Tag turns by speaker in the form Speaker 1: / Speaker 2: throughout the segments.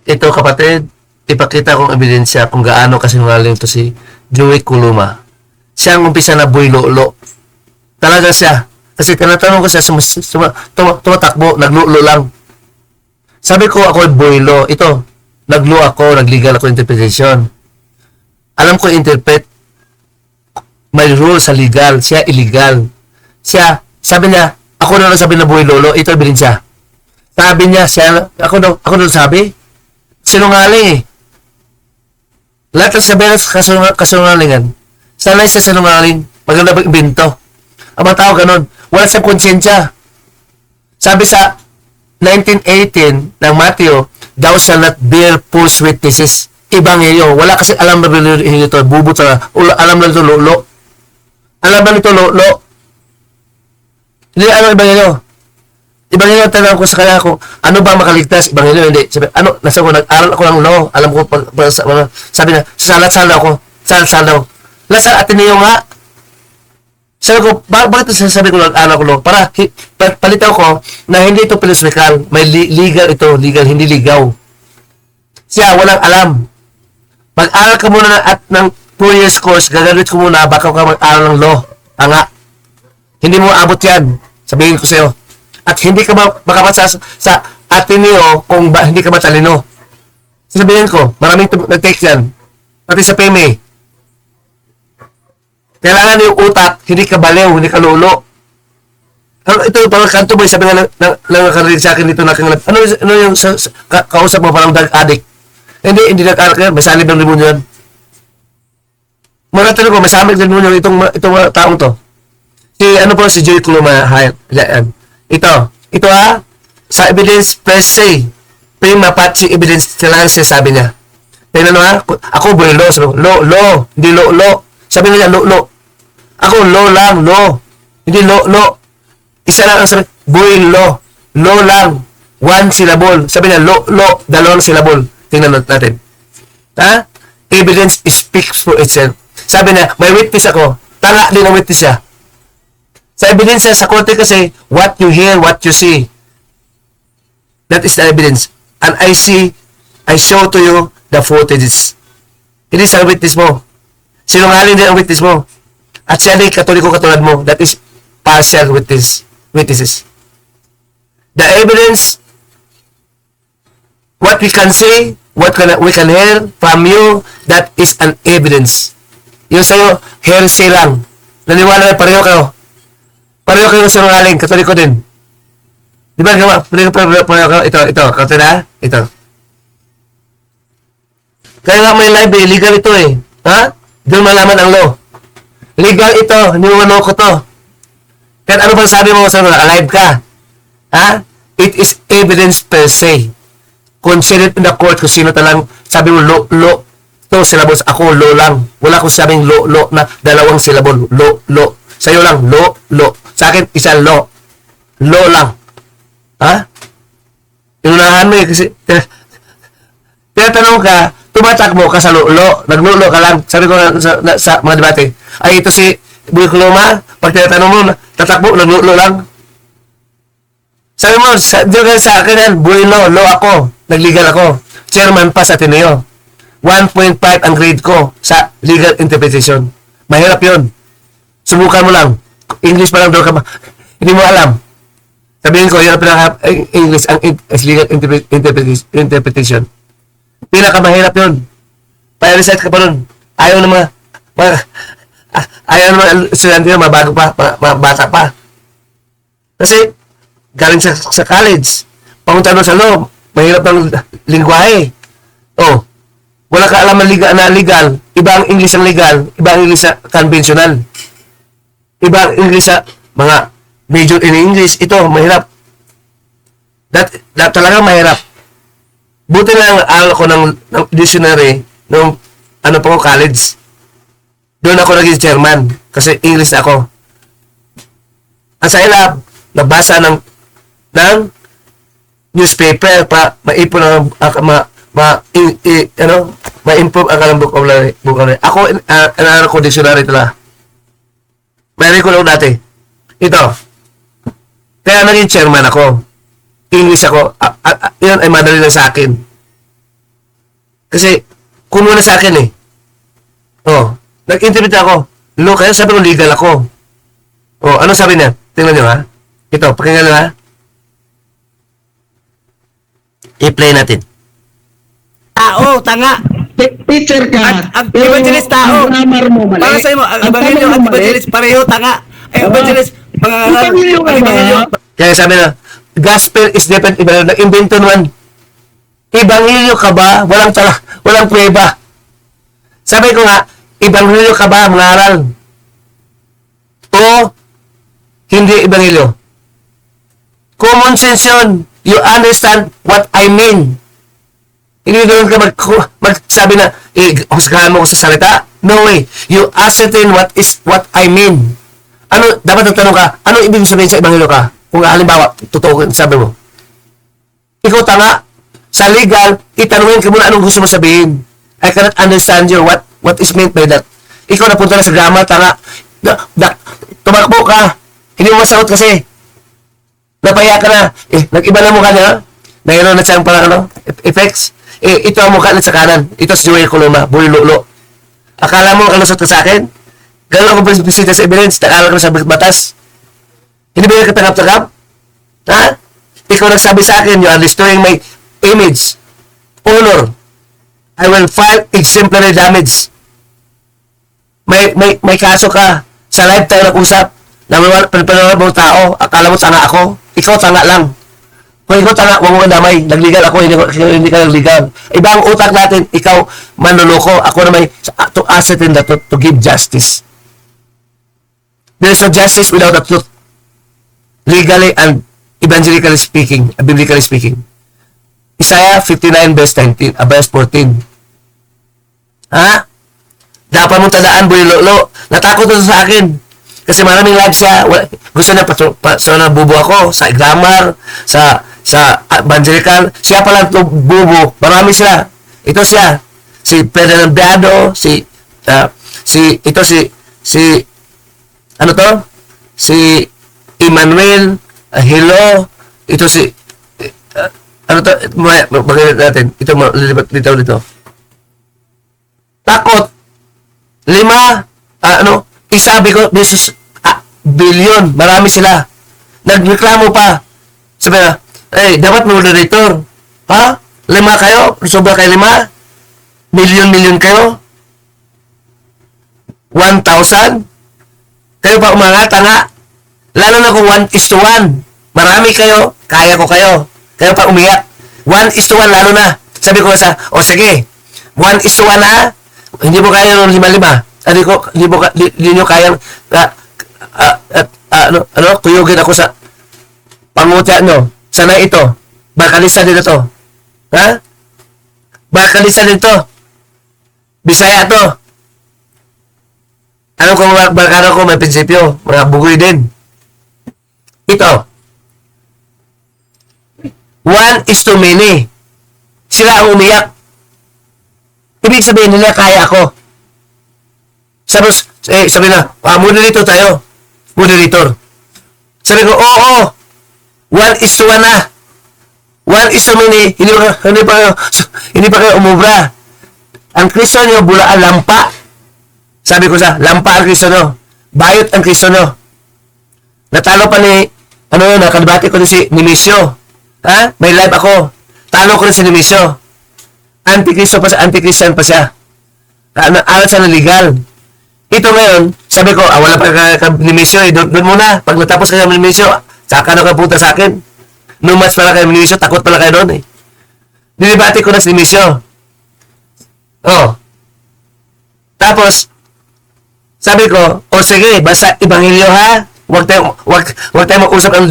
Speaker 1: Ito kapatid, ipakita kong ebidensya kung gaano kasinungaling to si Joey Kuluma. Siya ang umpisa na buhay lolo. Talaga siya. Kasi tinatanong ko siya, tumatakbo, naglulo lang. Sabi ko ako buwilo. Ito, naglo ako, nagligal ako interpretation. Alam ko interpret. May rule sa legal. Siya illegal. Siya, sabi niya, ako na lang sabi na buhay lolo. Ito ebidensya. Sabi niya, siya, ako na sabi. Sinungaling eh. Lahat ng sabi ng kasinungalingan. Sanay sa sinungaling. Maganda ba imbento? Ang mga tao ganun. Wala siyang konsyensya. Sabi sa 1918 ng Matthew, thou shall not bear false witnesses. Ebanghelyo. Wala kasi alam na ito. Bubot na. Alam na ito lolo. Alam na ito lolo. Hindi ano ebanghelyo. Ebanghelyo, tanong ko sa kanya kung ano ba makaligtas. Ebanghelyo, hindi. Sabi, ano, nasa ko, nag-aral ako ng law. Alam ko, sabi na, salat-sala ako. Salat-sala ako. Lasa Ateneo nga. Sabi ko, bakit sasabi ko nag-aral ko law? Para palitaw ko na hindi ito philosophical. May legal ito. Legal, hindi ligaw. Siya, walang alam. Mag-aral ka muna ng 2 years course. Gagamit ko muna, baka ka mag-aral ng law. Anga. Hindi mo abot yan. Sabihin ko sa'yo. At hindi ka makapasa sa Ateneo kung hindi ka matalino. Sabihin ko, maraming nag-take yan. Pati sa PMA. Kailangan yung utak, hindi ka baliw, hindi ka lolo. Ito, parang kanto boy, sabi nga nakarinig sa akin dito na ano yung kausap mo parang drug addict. Hindi nag-aral ka yan, may salib ng demonyo yan. Mga tanong ko, may salib ng demonyo itong taong to. Si Joey Kuluma, yan. Ito sa evidence per se, prima facie evidence challenge sabi niya. Tingnan mo ha, ako buhay lo, sabi ko, lo, hindi lo. Sabi niya, lo. Ako, lo lang, lo. Hindi lo. Isa lang ang sabi, buhay lo lang. 1 syllable. Sabi niya, lo, 2 syllable. Tingnan natin. Ha? Evidence speaks for itself. Sabi niya, may witness ako. Tanga din ang witness siya. Sa ebidensya sa korte kasi, what you hear, what you see. That is the evidence. And I show to you the footages. Hindi sa witness mo. Sinungaling din ang witness mo. At siya din katoliko katulad mo. That is partial witnesses. The evidence, what we can say, what we can hear from you, that is an evidence. Yung sa'yo, hearsay lang. Naniwala na pareho kayo. Pareho kayo sinungaling, katoliko din. Di ba? Pareho kayo. Ito, katulad. Ito. Kaya nga may live eh, legal ito eh. Ha? Doon malaman ang law. Legal ito, hindi mo ko to. Kaya ano ba sabi mo sa alive ka? Ha? It is evidence per se. Considered in the court kung sino talang sabi mo lo. Ito syllables, ako lo lang. Wala ko sabing lo na 2 syllable. Lo. Sa'yo lang, lo. Sa akin, isa lo. Lo lang. Ha? Inunahan mo eh kasi tinatanong ka, tumatakbo ka sa lulo, naglulo ka lang. Sabi ko sa mga debate, ay ito si Joey Kuluma, pag tinatanong mo, tatakbo, naglulo lang. Sabi mo, diyan sa akin yan, buwilo, lo ako, nagligal ako. Chairman pa sa Ateneo. 1.5 ang grade ko sa legal interpretation. Mahirap yun. Subukan mo lang. English pa lang daw ka ba? Hindi mo alam. Sabihin ko, yan ang English, ang legal interpretation. Pinakamahirap yun. Pa-recite ka pa nun. Ayaw ng mga estudyante yun, mabago pa, bata pa. Kasi, galing sa college, pamunta nun sa law, mahirap ng lingwahe. Oh, wala ka alam na legal, iba ang English ang legal, iba ang English sa conventional. Iba ang English sa mga major in English. Ito, mahirap. That talaga mahirap. Buti lang aral ko ng dictionary nung pa ko college. Doon ako naging chairman kasi English ako. Ang sa ilap, nabasa ng newspaper pa maipon ang ma-improve ang kalang vocabulary. Ako, inaral ko dictionary talaga. Mayroon ko lang dati. Ito. Kaya naging chairman ako. English ako. Yan ay madali lang sa akin. Kasi, kumuna sa akin eh. Oh, nag-interpret ako. Lo, kaya sabi ko legal ako. Oh, ano sabi niya? Tingnan niyo ha. Ito, pakinggan niyo ha. I-play natin.
Speaker 2: Tao, tanga.
Speaker 3: Teacher ka.
Speaker 2: Ang evangelist tao.
Speaker 3: Ang grammar mo mali.
Speaker 2: Para sa imo, ang
Speaker 3: Ang
Speaker 2: evangelyo
Speaker 3: grammar
Speaker 2: at
Speaker 3: mo mali.
Speaker 2: evangelist pareho tanga. Ang evangelist pangangaral.
Speaker 3: Evangelyo ka
Speaker 2: Ang
Speaker 3: ba?
Speaker 2: evangelyo.
Speaker 1: Kaya sabi na, gospel is different. Iba, nag-invento naman. Ebanghelyo ka ba? Walang prueba. Sabi ko nga, ebanghelyo ka ba, mangaral? O, hindi ebanghelyo. Common sense yun. You understand what I mean. Hindi doon ka magsabi na, husgahan mo ko sa salita. No way. You ascertain what I mean. Ano, dapat nagtanong ka, ano ibig sabihin sa ebanghelyo ka? Kung halimbawa, totoo sabi mo. Ikaw tanga, sa legal, itanungin ka muna anong gusto mo sabihin. I cannot understand you what is meant by that. Ikaw napunta na sa grammar, tanga. Tumakbo ka. Hindi mo masagot kasi. Napaya ka na. Nag-iba na mukha niya. Mayroon na siyang parang effects. Ito ang mukha na sa kanan. Ito si Joey Coloma, Boy Lolo. Akala mo kalusot ka sa akin? Gano'n ako bisita sa evidence, nakala ko sa batas. Hindi ba yung katangap-tangap? Ha? Ikaw nagsabi sa akin, you are destroying my image, honor. I will file exemplary damage. May kaso ka. Sa live tayo nag-usap. Pinapanood mo tao, akala mo tanga ako. Ikaw tanga lang. Kung ikaw tanga, huwag mo kang damay. Nagligal ako, hindi ka nagligal. Iba ang utak natin, ikaw manluloko. Ako na may to ascertain that to give justice. There is no justice without the truth. Legally and evangelically speaking, biblically speaking. Isaiah 59 verse 19, verse 14. Ha? Dapat mong tandaan, Boy Lolo. Natakot ito sa akin. Kasi maraming live siya. Gusto niya na bubo ako sa grammar, sa evangelical. Siya pala ito bubo. Marami sila. Ito siya. Si Ferdinand Beado, ano to? Si Emmanuel, Hello, ito si, ano to? Magalit natin. Ito, lilipat dito. Takot. 5, isabi ko, beses, billion, marami sila. Nagreklamo pa. Sabi na, dapat moderator. Ha? 5 kayo? Sobra kayo 5? Million kayo? 1,000? Kayo pa umangat, tanga. Lalo na kung 1:1. Marami kayo, kaya ko kayo. Kayo pa umiyak. 1:1 lalo na. Sabi ko sa, sige, 1:1 na, hindi mo kaya ng 5-5. Hindi nyo kaya, kuyugin ako sa pangutya nyo. Sana ito. Bakalisa din ito. Ha? Bakalisa din ito. Bisaya to. Ano kung barkada ko may prinsipyo? Mga bugoy din. Ito. 1:many. Sila ang umiyak. Ibig sabihin nila, kaya ako. Sabi na, moderator tayo. Moderator. Sabi ko, oo. 1:1 na. 1:many. Hindi pa kayo umubra. Ang Kristo nyo, bulaan lampa. Sabi ko lampa ang Kristo nyo. Bayot ang Kristo nyo. Natalo pa ni, nakalibati ko ni Nimisio. Ha? May live ako. Talo ko rin si Nimisio. Anti-Christian pa siya. Alat sa legal. Ito ngayon, sabi ko, wala pa ka Nimisio doon muna. Pag natapos ka ng Nimisio, saka na ka punta sa akin. No match pala kayo Nimisio, takot pala kayo doon Dinibati ko na si Nimisio. Tapos, sabi ko, sige, basta ebanghelyo ha. Huwag tayo mag-usap ng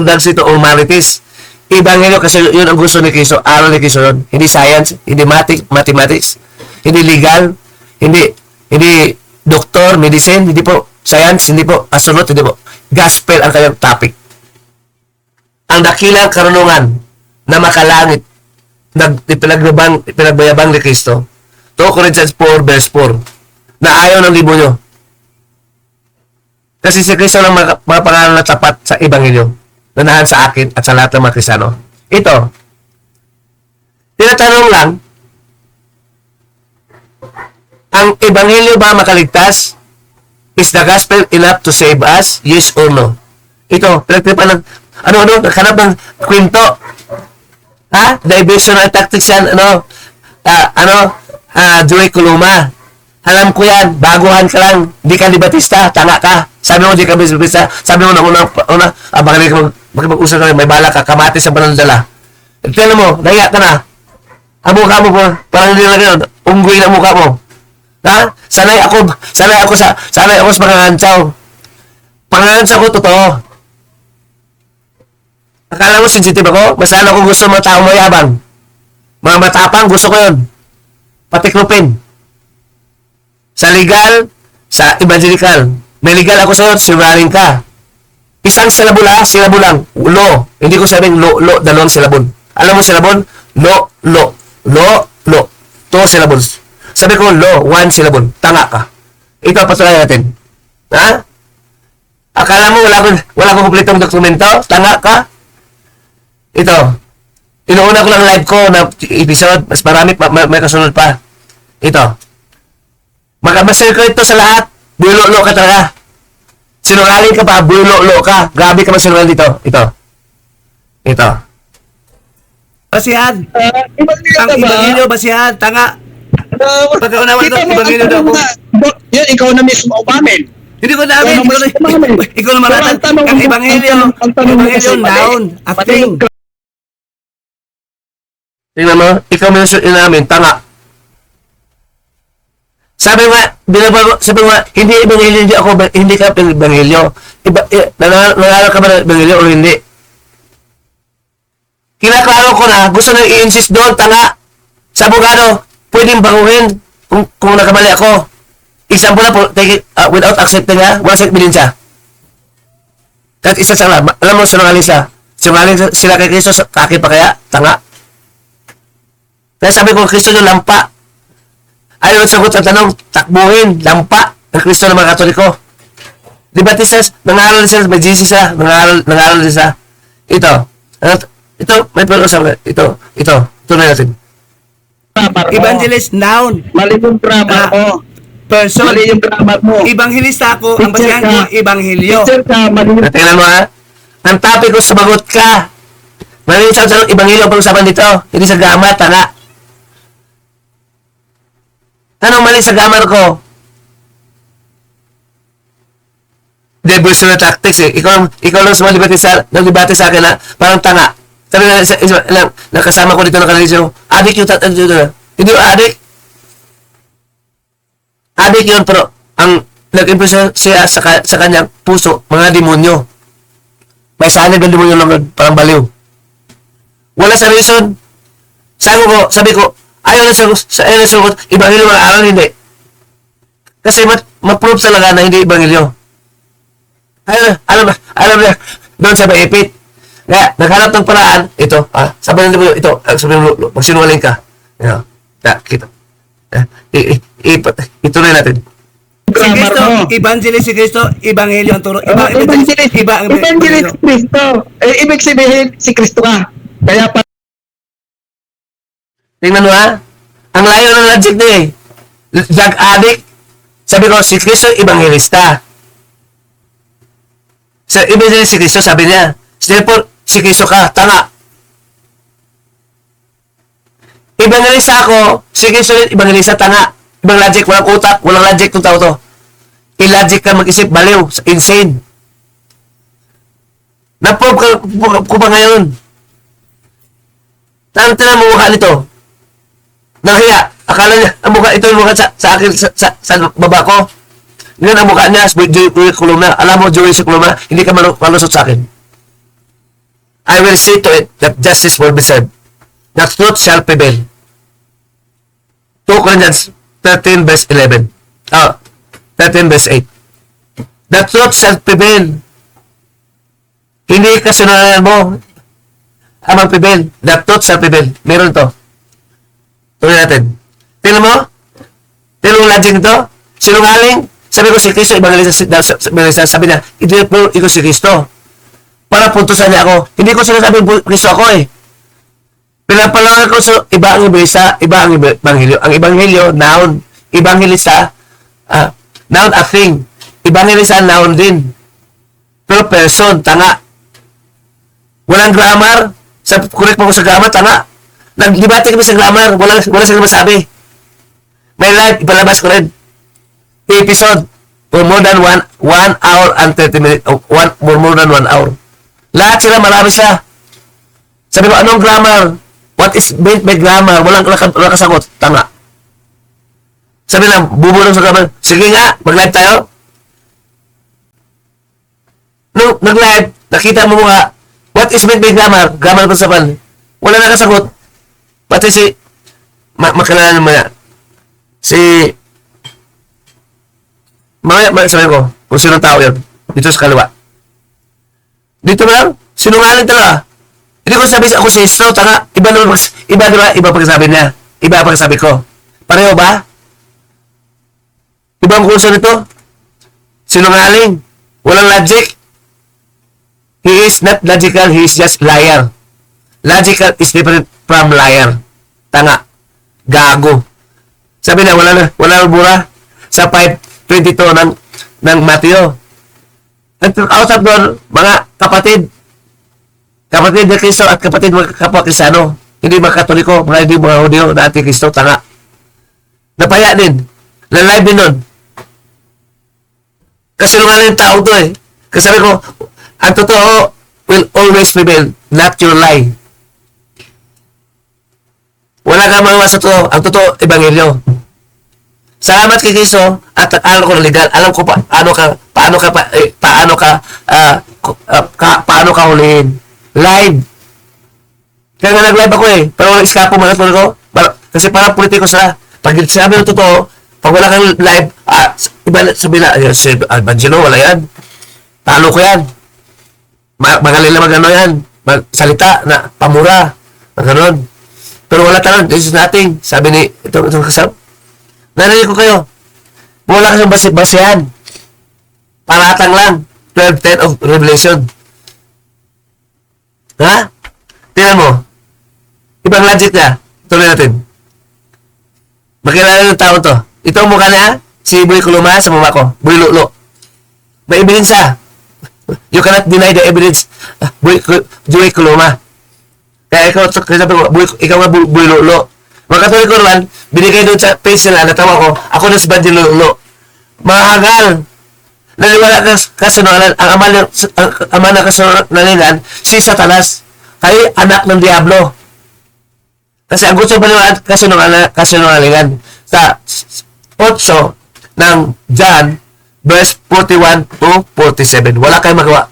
Speaker 1: drugs ito o marites. Ebanghelyo kasi yun ang gusto ni Kristo. Aral ni Kristo yun. Hindi science, hindi mathematics, hindi legal, hindi doktor, medicine, hindi po science, hindi po astronaut, hindi po. Gospel ang kanyang topic. Ang dakilang karunungan na makalangit pinagbayabang ni Kristo. 2 Corinthians 4 verse 4 na ayaw ng libo nyo. Kasi si Kristo lang mga pangalan na tapat sa ebanghelyo. Nanahan sa akin at sa lahat ng mga Kristiyano. Ito, tinatanong lang, Ang ebanghelyo ba makaligtas? Is the gospel enough to save us? Yes or no? Ito, pinagtripan ng, naghanap ng kwento. Ha? Diversional tactics yan, Joey Coloma. Alam ko yan, baguhan ka lang, di ka ni Batista, tanga ka. Sabi mo, di ka ni Batista, sabi mo na baka mag-usap ka, may bala ka, kamati sa panandala. Tignan mo, naiya ka na. Ang mukha mo po, parang hindi na gano'n, unggoy na mukha mo. Ha? Sanay ako sa pangangantsaw. Pangangantsaw ko, totoo. Akala mo sensitive ako? Basta ako gusto ng mga tao mayabang. Mga matapang, gusto ko yun. Patiklopin. Sa legal, sa evangelical. May legal ako sa'yo, sinungaling ka. Isang silabul lang. Lo. Hindi ko sabing lo, dalawang silabul. Alam mo silabul? Lo. 2 syllables. Sabi ko, lo, 1 syllable. Tanga ka. Ito, patuloy natin. Ha? Akala mo wala akong kumpletong dokumento? Tanga ka? Ito. Inuuna ko lang live ko na episode. Mas marami pa, may kasunod pa. Ito. Magkabasal ko ito sa lahat. Bulo-lo ka talaga. Sinungaling ka pa, bulo-lo ka. Grabe ka magsinungaling dito. Ito.
Speaker 2: Basihan. Ang ebanghelyo, basihan. Tanga. Pagkaunawan ito, ebanghelyo daw ako.
Speaker 3: Yun, ikaw na mismo umamin.
Speaker 2: Hindi ko namin. Ikaw na maratan. Ang ebanghelyo down. Acting.
Speaker 1: Tingnan mo, ikaw mo namin, tanga. Sabi nga, hindi ebanghelyo, hindi ka ebanghelyo. Nanalo ka ba ng ebanghelyo o hindi? Kinaklaro ko na, gusto nang i-insist doon, tanga. Sa abogado, pwedeng baguhin kung nakamali ako. Example na po, take it without accepting ha, wala siyang ebidensya. Kahit isa sa alam mo, sinungaling siya. Sinungaling sila kay Kristo, kaki pa kaya, tanga. Kaya sabi ko, Kristo yung lampa. Ayaw sagot sa tanong, takbuhin, lampa, ang Kristo ng mga Katoliko. Di ba, Tisas, nangaral sila, may Jesus sila, nangaral sila. Ito, may pag-usap. Ito na natin.
Speaker 2: Evangelist, noun.
Speaker 3: Mali yung grammar mo.
Speaker 2: Person.
Speaker 3: Mali yung grammar mo.
Speaker 2: Evangelista ako, ang basihan ko, ebanghelyo.
Speaker 3: Teacher ka, mali yung...
Speaker 1: Tingnan mo ha. Ang topic ko, sabagot ka. Mali sa ibanghelyo ang pag-usapan dito. Hindi sa grammar, tanga. Anong mali sa grammar ko? Diversional tactics eh. Ikaw lang nagbibate sa akin na parang tanga. Sabi na nakasama ko dito na kanalisyo. Adik yung hindi yung adik. Adik yun, pero ang nag-impress siya sa kanyang puso, mga demonyo. May sanib ng demonyo lang, parang baliw. Wala sa reason. Sabi ko, ayaw na sagot, ibanghelyo mga aral, hindi. Kasi ma-prove talaga na hindi ibanghelyo. Alam na, doon sa maipit. Kaya, naghanap ng paraan, ito, sabi ng demonyo, sabi ng magsinungaling ka. Kita. Ituloy natin.
Speaker 2: Si
Speaker 3: Grammar
Speaker 2: Kristo,
Speaker 3: mo.
Speaker 2: evangelist si Kristo, ebanghelyo ang turo.
Speaker 3: Evangelist Kristo. Ibig sabihin, si Kristo ka. Kaya pa...
Speaker 1: Tingnan mo ha. Ang layo ng logic niya eh. Drug addict. Sabi ko, si Kristo, evangelista. Sa evangelist si Kristo, sabi niya. Therefore, si Kristo ka, tanga. Evangelista ako, si Kristo rin, evangelista, tanga. Ibang logic, walang utak, walang logic ng tao to. Illogic ka mag-isip, baliw, insane. Na-prove ko ba ngayon? Tinan mo mukha nito. Nahiya. Akala niya, ang mukha, ito yung mukha sa akin, sa baba ko. Ngayon ang mukha niya, Joey Coloma. Alam mo, Joey Coloma, hindi ka malusot sa akin. I will see to it that justice will be served. That truth shall prevail. 2 Corinthians 13 verse 11. 13 verse 8. The truth shall prevail. Hindi kasunungan mo ang mag-prevail. The truth shall prevail. Meron to. Tuloy natin. Tingnan mo? Tingnan mo logic nito? Sinungaling? Sabi ko si Kristo, evangelista, sabi niya, ito si Kristo. Para puntusan niya ako. Hindi ko sinasabing Kristo ako eh. Pinapalangan ko sa iba ang evangelista, iba ang ebanghelyo. Ang ebanghelyo, noun. Evangelista, noun a thing. Evangelista, noun din. Pero person, tanga. Walang grammar. Correct mo ko sa grammar, tanga. Nagdebate kami sa grammar, wala silang masabi. May live, ipalabas ko rin. Episode, for more than 1 hour and 30 minutes, more than 1 hour. Lahat sila, marami siya. Sabi ko, anong grammar? What is meant by grammar? Walang kasagot, tanga. Sabi lang, bubulong sa grammar. Sige nga, mag-live tayo. Nung nag-live, nakita mo nga, what is meant by grammar? Grammar ko sa pan. Wala na kasagot. Pati si, makilala naman yan. Si, sabi ko, kung sinong tao yun, dito sa kaliwa. Dito na, sinungaling talaga. Hindi ko sabi ako si Istro, tanga, iba pagsabi niya. Iba pagsabi ko. Pareho ba? Ibang kurso nito? Sinungaling. Walang logic. He is not logical, he is just liar. Logical is different from liar. Tanga. Gago. Sabi na, wala na bura. Sa 5:22 ng Mateo. At out of doon, mga kapatid ni Kristo at kapatid mga kapwa Kristiyano. Hindi mga Katoliko, hindi mga Hudyo na anti-Kristo, tanga. Napaya din. Na-live din nun. Kasi nung yung tao to eh. Kasi sabi ko, ang totoo will always prevail, not your lie. Wala kang magawa sa totoo. Ang totoo, ebanghelyo. Salamat kay Kristo at alam ko na legal. Alam ko paano ka hulihin. Live. Kaya nga nag-live ako eh. Pero walang iskapo mga ko. Kasi parang politiko sila. Pag sinabi ng totoo, pag wala kang live, iba sabi na, si Angelo, wala yan. Talo ko yan. Magaling na mag-ano yan. Magsalita na pamura. Maganon. Pero wala talaga. This is nothing. Sabi ni, itong kasama. Narinig ko kayo. Wala kayong basihan. Paratang lang. 12:10 of Revelation. Ha? Tingnan mo. Ibang logic niya. Tuloy natin. Makilala ng tao to. Ito ang mukha niya. Si Boy Kuluma sa mama ko. Boy Lolo. May ebidensya. You cannot deny the evidence. Boy Kuluma. Kaya ikaw nga Boy Lolo. Mga Katoliko naman, binigay doon sa page nila, natawa ko, ako na si Banji Lolo. Mahagal. Naniwala ka kasunungalan, ang ama na kasunungalan, si Satanas, kay anak ng Diablo. Kasi ang gusto ba kasunungalingan sa 8 ng John, verse 41 to 47. Wala kayong magawa.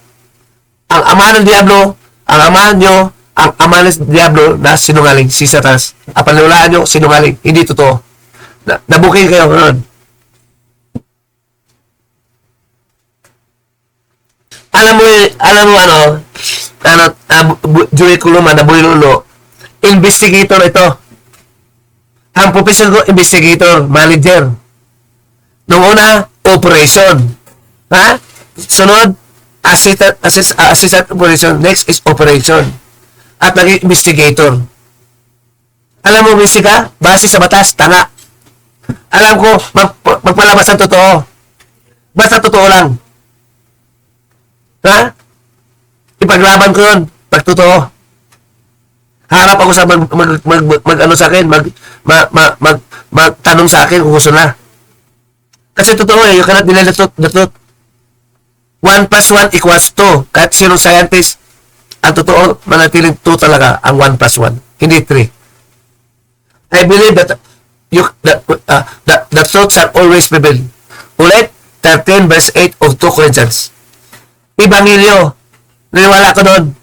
Speaker 1: Ang ama ng Diablo, ang ama nyo, ang ama ng Diablo na sinungaling, si Satanas. Ang paniwalaan nyo, sinungaling. Hindi totoo. Nabukin kayo ngayon. Alam mo Joey Kuluma na Boy Lolo, investigator ito. Ang profession ko, investigator, manager. Nung una, operation. Ha? Sunod, assistant operation. Next is operation. At naging investigator. Alam mo, busy ka? Base sa batas, tanga. Alam ko, magpalabas ang totoo. Basta totoo lang. Ha? Ipaglaban ko yun, pag totoo. Harap ako sa ano sa akin, magtanong sa akin kung gusto na. Kasi totoo eh, you cannot deny the truth. 1 plus 1 equals 2. Kahit sinong scientist, ang totoo, manatiling 2 talaga ang 1 plus 1. Hindi 3. I believe that the truth shall always prevail. Ulit, 13 verse 8 of 2 Corinthians. Ebanghelyo. Naniwala ko doon.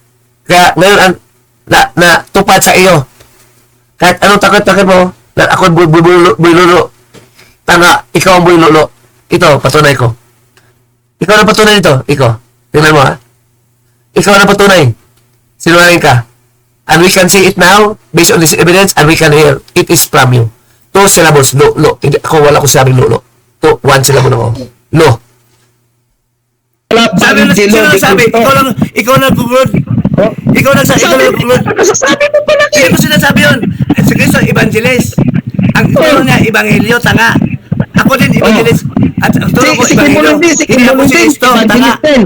Speaker 1: Kaya ngayon, na tupad sa iyo. Kahit anong takot-takot mo, na ako buy lolo. Tanga, ikaw ang buy lolo. Ito, patunay ko. Ikaw na patunay nito. Ikaw. Tingnan mo ha. Ikaw na patunay. Sinungaling ka. And we can see it now, based on this evidence, and we can hear, it is from you. 2 syllables, lo. Hindi, wala ko sinabing lo. 1 syllable ako. Lo.
Speaker 2: Sabi na, sino nagsabi? Ikaw lang gugod. Ikaw lang gugod.
Speaker 3: Nasasabi mo pala
Speaker 2: Hindi mo sinasabi yun. Si Kristo, evangelist. Ang ito niya, ebanghelyo, tanga. din, evangelist. At ang turo ko,
Speaker 3: Si
Speaker 2: ebanghelyo.
Speaker 3: Kibuloy, si
Speaker 2: Hindi ako
Speaker 3: Kibuloy,
Speaker 2: si Kristo, tanga.
Speaker 3: evangelist din.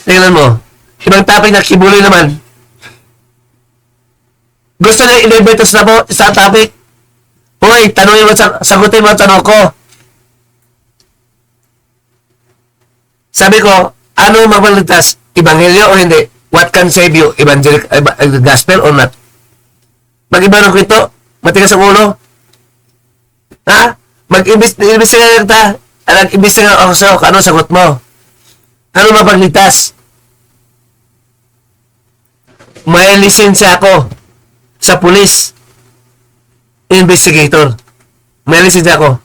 Speaker 1: Tingnan mo. Ibang topic na kibuloy naman. Gusto niya i-debate sa topic. Hoy, tanongin mo, sagutin mo ang tanong ko. Sabi ko, ano magpaligtas? Ebanghelyo o hindi? What can save you? Gospel or not? Mag-iba ng kwento? Matigas ang ulo? Ha? Mag-imbestiga ka. Nag-imbestiga ako sa'yo. Ano sagot mo? Ano mapagligtas? May lisensya ako sa pulis. Investigator. May lisensya ako.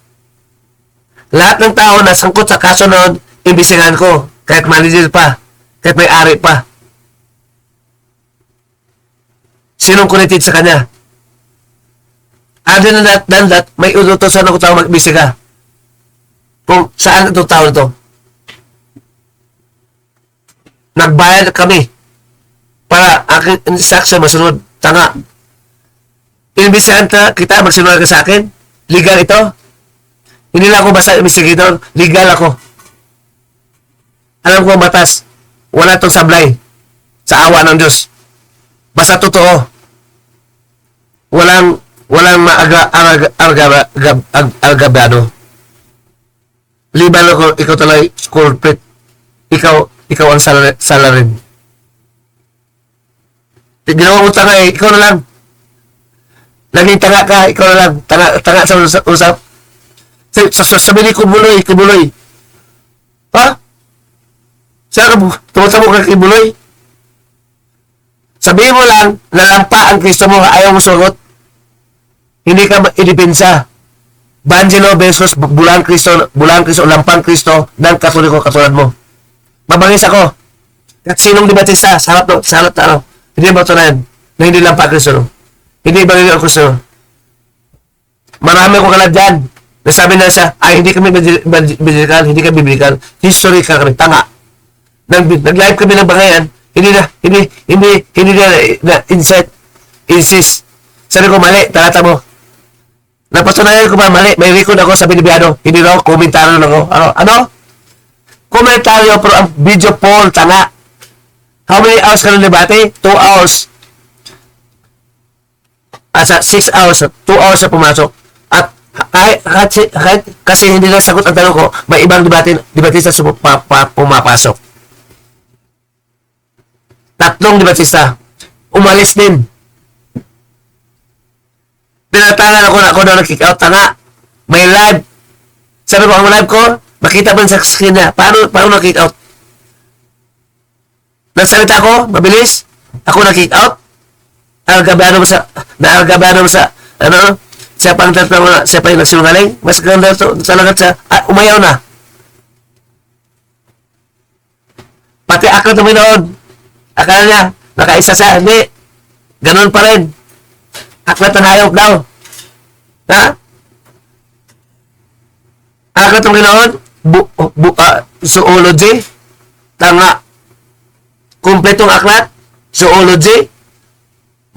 Speaker 1: Lahat ng tao na sangkot sa kaso noon, imbestigahan ko. Kahit manager pa. Kahit may ari pa. Sinong connected sa kanya? Other than that, may utusan ako tao mag-imbestiga. Kung saan itong tao ito. Nagbayad kami para aking instruction masunod. Tanga. Inimbestigahan kita, magsinunod ka sa akin. Legal ito. Hindi lang ako basta investigator. Legal ako. Alam ko ang batas. Wala itong sablay sa awa ng Diyos. Basta totoo. Walang agabado. Liban ako, ikaw talay corporate. Ikaw ang salarin. Ginawa mo tanga eh, ikaw na lang. Naging tanga ka, ikaw na lang. Tanga sa usap. Sabi ni Kibuloy. Ha? Saan ka tumatamo ka Kibuloy? Sabihin mo lang, nalampa ang Kristo mo, ayaw mo sugot. Hindi ka idipensa. Banjelo versus bulang Kristo, lampang Kristo, ng Katoliko katulad mo. Mabangis ako. At sinong debatista, sa harap na ano, hindi ba ito na yan, na hindi lampa Kristo, no? Hindi bangin ang Kristo, no? Marami ko kalad dyan. Nasabi na siya, ay hindi kami biblical, hindi kami biblical, historical kami, tanga. Nag-live kami ng bangayan, hindi na insist. Sabi ko, mali, talata mo. Napatunayan ko ba, mali, may record ako sa Binibiado, hindi na ako, komentaryo lang ako. Ano? Komentaryo, pero ang video poll, tanga. How many hours ka ng debate? 2 hours. Sa 6 hours, 2 hours na pumasok. At kahit kasi hindi na sagot ang tanong ko, may ibang debatista pumapasok. 3 debatista. Umalis din. Pinatangan ako na nag-kick out. Tanga. May live. Sabi ko, ang live ko, makita mo sa screen niya. Paano nag-kick out? Nagsalita ko, mabilis. Ako nag-kick out. Naalgabahan mo sa, siya pa yung nagsinungaling. Mas ganda ito, talaga siya, umayaw na. Pati aklat na minood. Akala niya, nakaisa siya. Hindi. Ganun pa rin. Aklat ng hayop daw. Ha? Aklat ng minood. Zoology. Tanga. Kumpletong aklat. Zoology.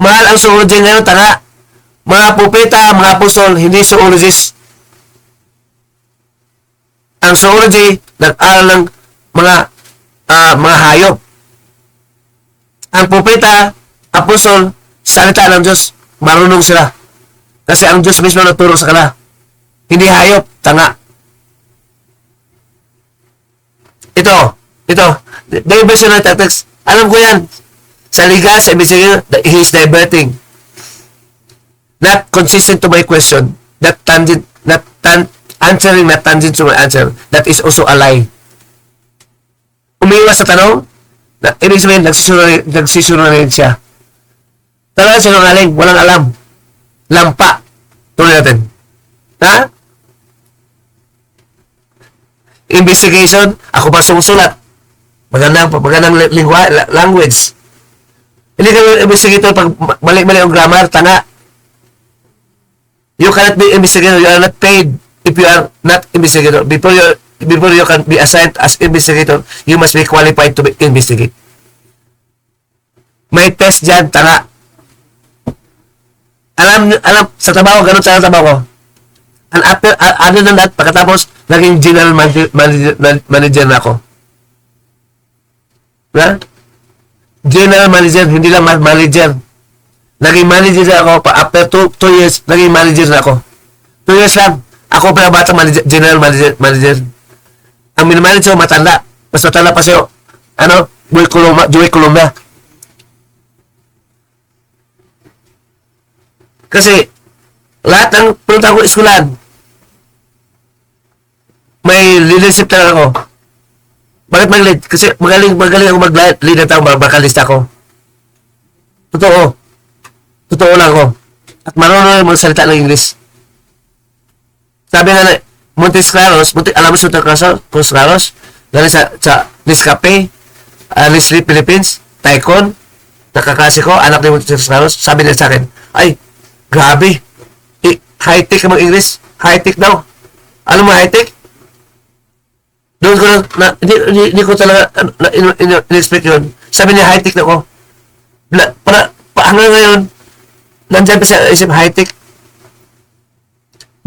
Speaker 1: Mahal ang zoology ngayon, tanga. Mga pupeta, mga apostol, hindi zoologist. Ang zoology, nag-aral ng mga hayop. Ang pupeta, apostol, salita ng Diyos, marunong sila. Kasi ang Diyos mismo nagturo sa kanila. Hindi hayop, tanga. Ito, diversion ng text. Alam ko yan. Sa liga, sa investigator, he is diverting. Not consistent to my question. Answering not tangent to my answer. That is also a lie. Umiwas sa tanong, ibig sabihin, nagsisunod siya. Talaga sinungaling, walang alam. Lampa. Tuloy natin. Ha? Investigation, ako pa sumusulat. Magandang language. Hindi ka investigator pag mali-mali ang grammar, tanga. You cannot be investigator, you are not paid if you are not investigator. Before you can be assigned as investigator, you must be qualified to investigate. May test dyan, tanga. Alam, sa trabaho, ganun sa trabaho ko. And after, other than that, pagkatapos, naging general manager na ako. Na? General manager, hindi lang manager. Naging manager na ako, after 2 years, naging manager na ako. 2 years lang, ako pa batang manager, general manager. Ang minimanage ko, matanda. Mas matanda pa sa'yo. Ano? Joey Coloma. Kasi, lahat ng punta ko eskulan, may leadership talaga ako. Bakit mag-lead? Kasi magaling ako mag-lead ng tao, makalista ako. Totoo lang ako. At marunong magsalita ng English. Sabi nga na, Montes Claros, alam mo sa Montes Claros, galing sa Nescafe, Nestle Philippines, Tycoon, nakaklase ko, anak ni Montes Claros, sabi nila sa akin, ay, grabe, high-tech ang English, high-tech daw. Alam mo high-tech? Doon ko hindi ko talaga in-expect yun. Sabi niya, high-tech na ako. Hanggang ngayon, nandyan pa sa isip high-tech.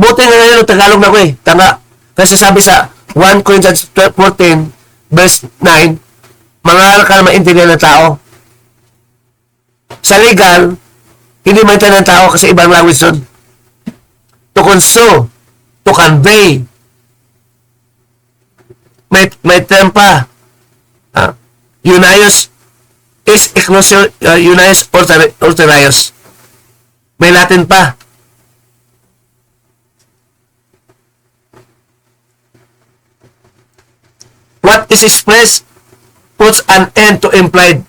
Speaker 1: Buti nga ngayon, Tagalog na ako eh. Tanga. Kasi sabi sa 1 Corinthians 14, verse 9, mangaral ka na maintindihan ng tao. Sa legal, hindi maintindihan ng tao kasi ibang language doon. To console, to convey, may term pa. Unius is exclusive, Unius Ulterius. May Latin pa. What is expressed puts an end to implied.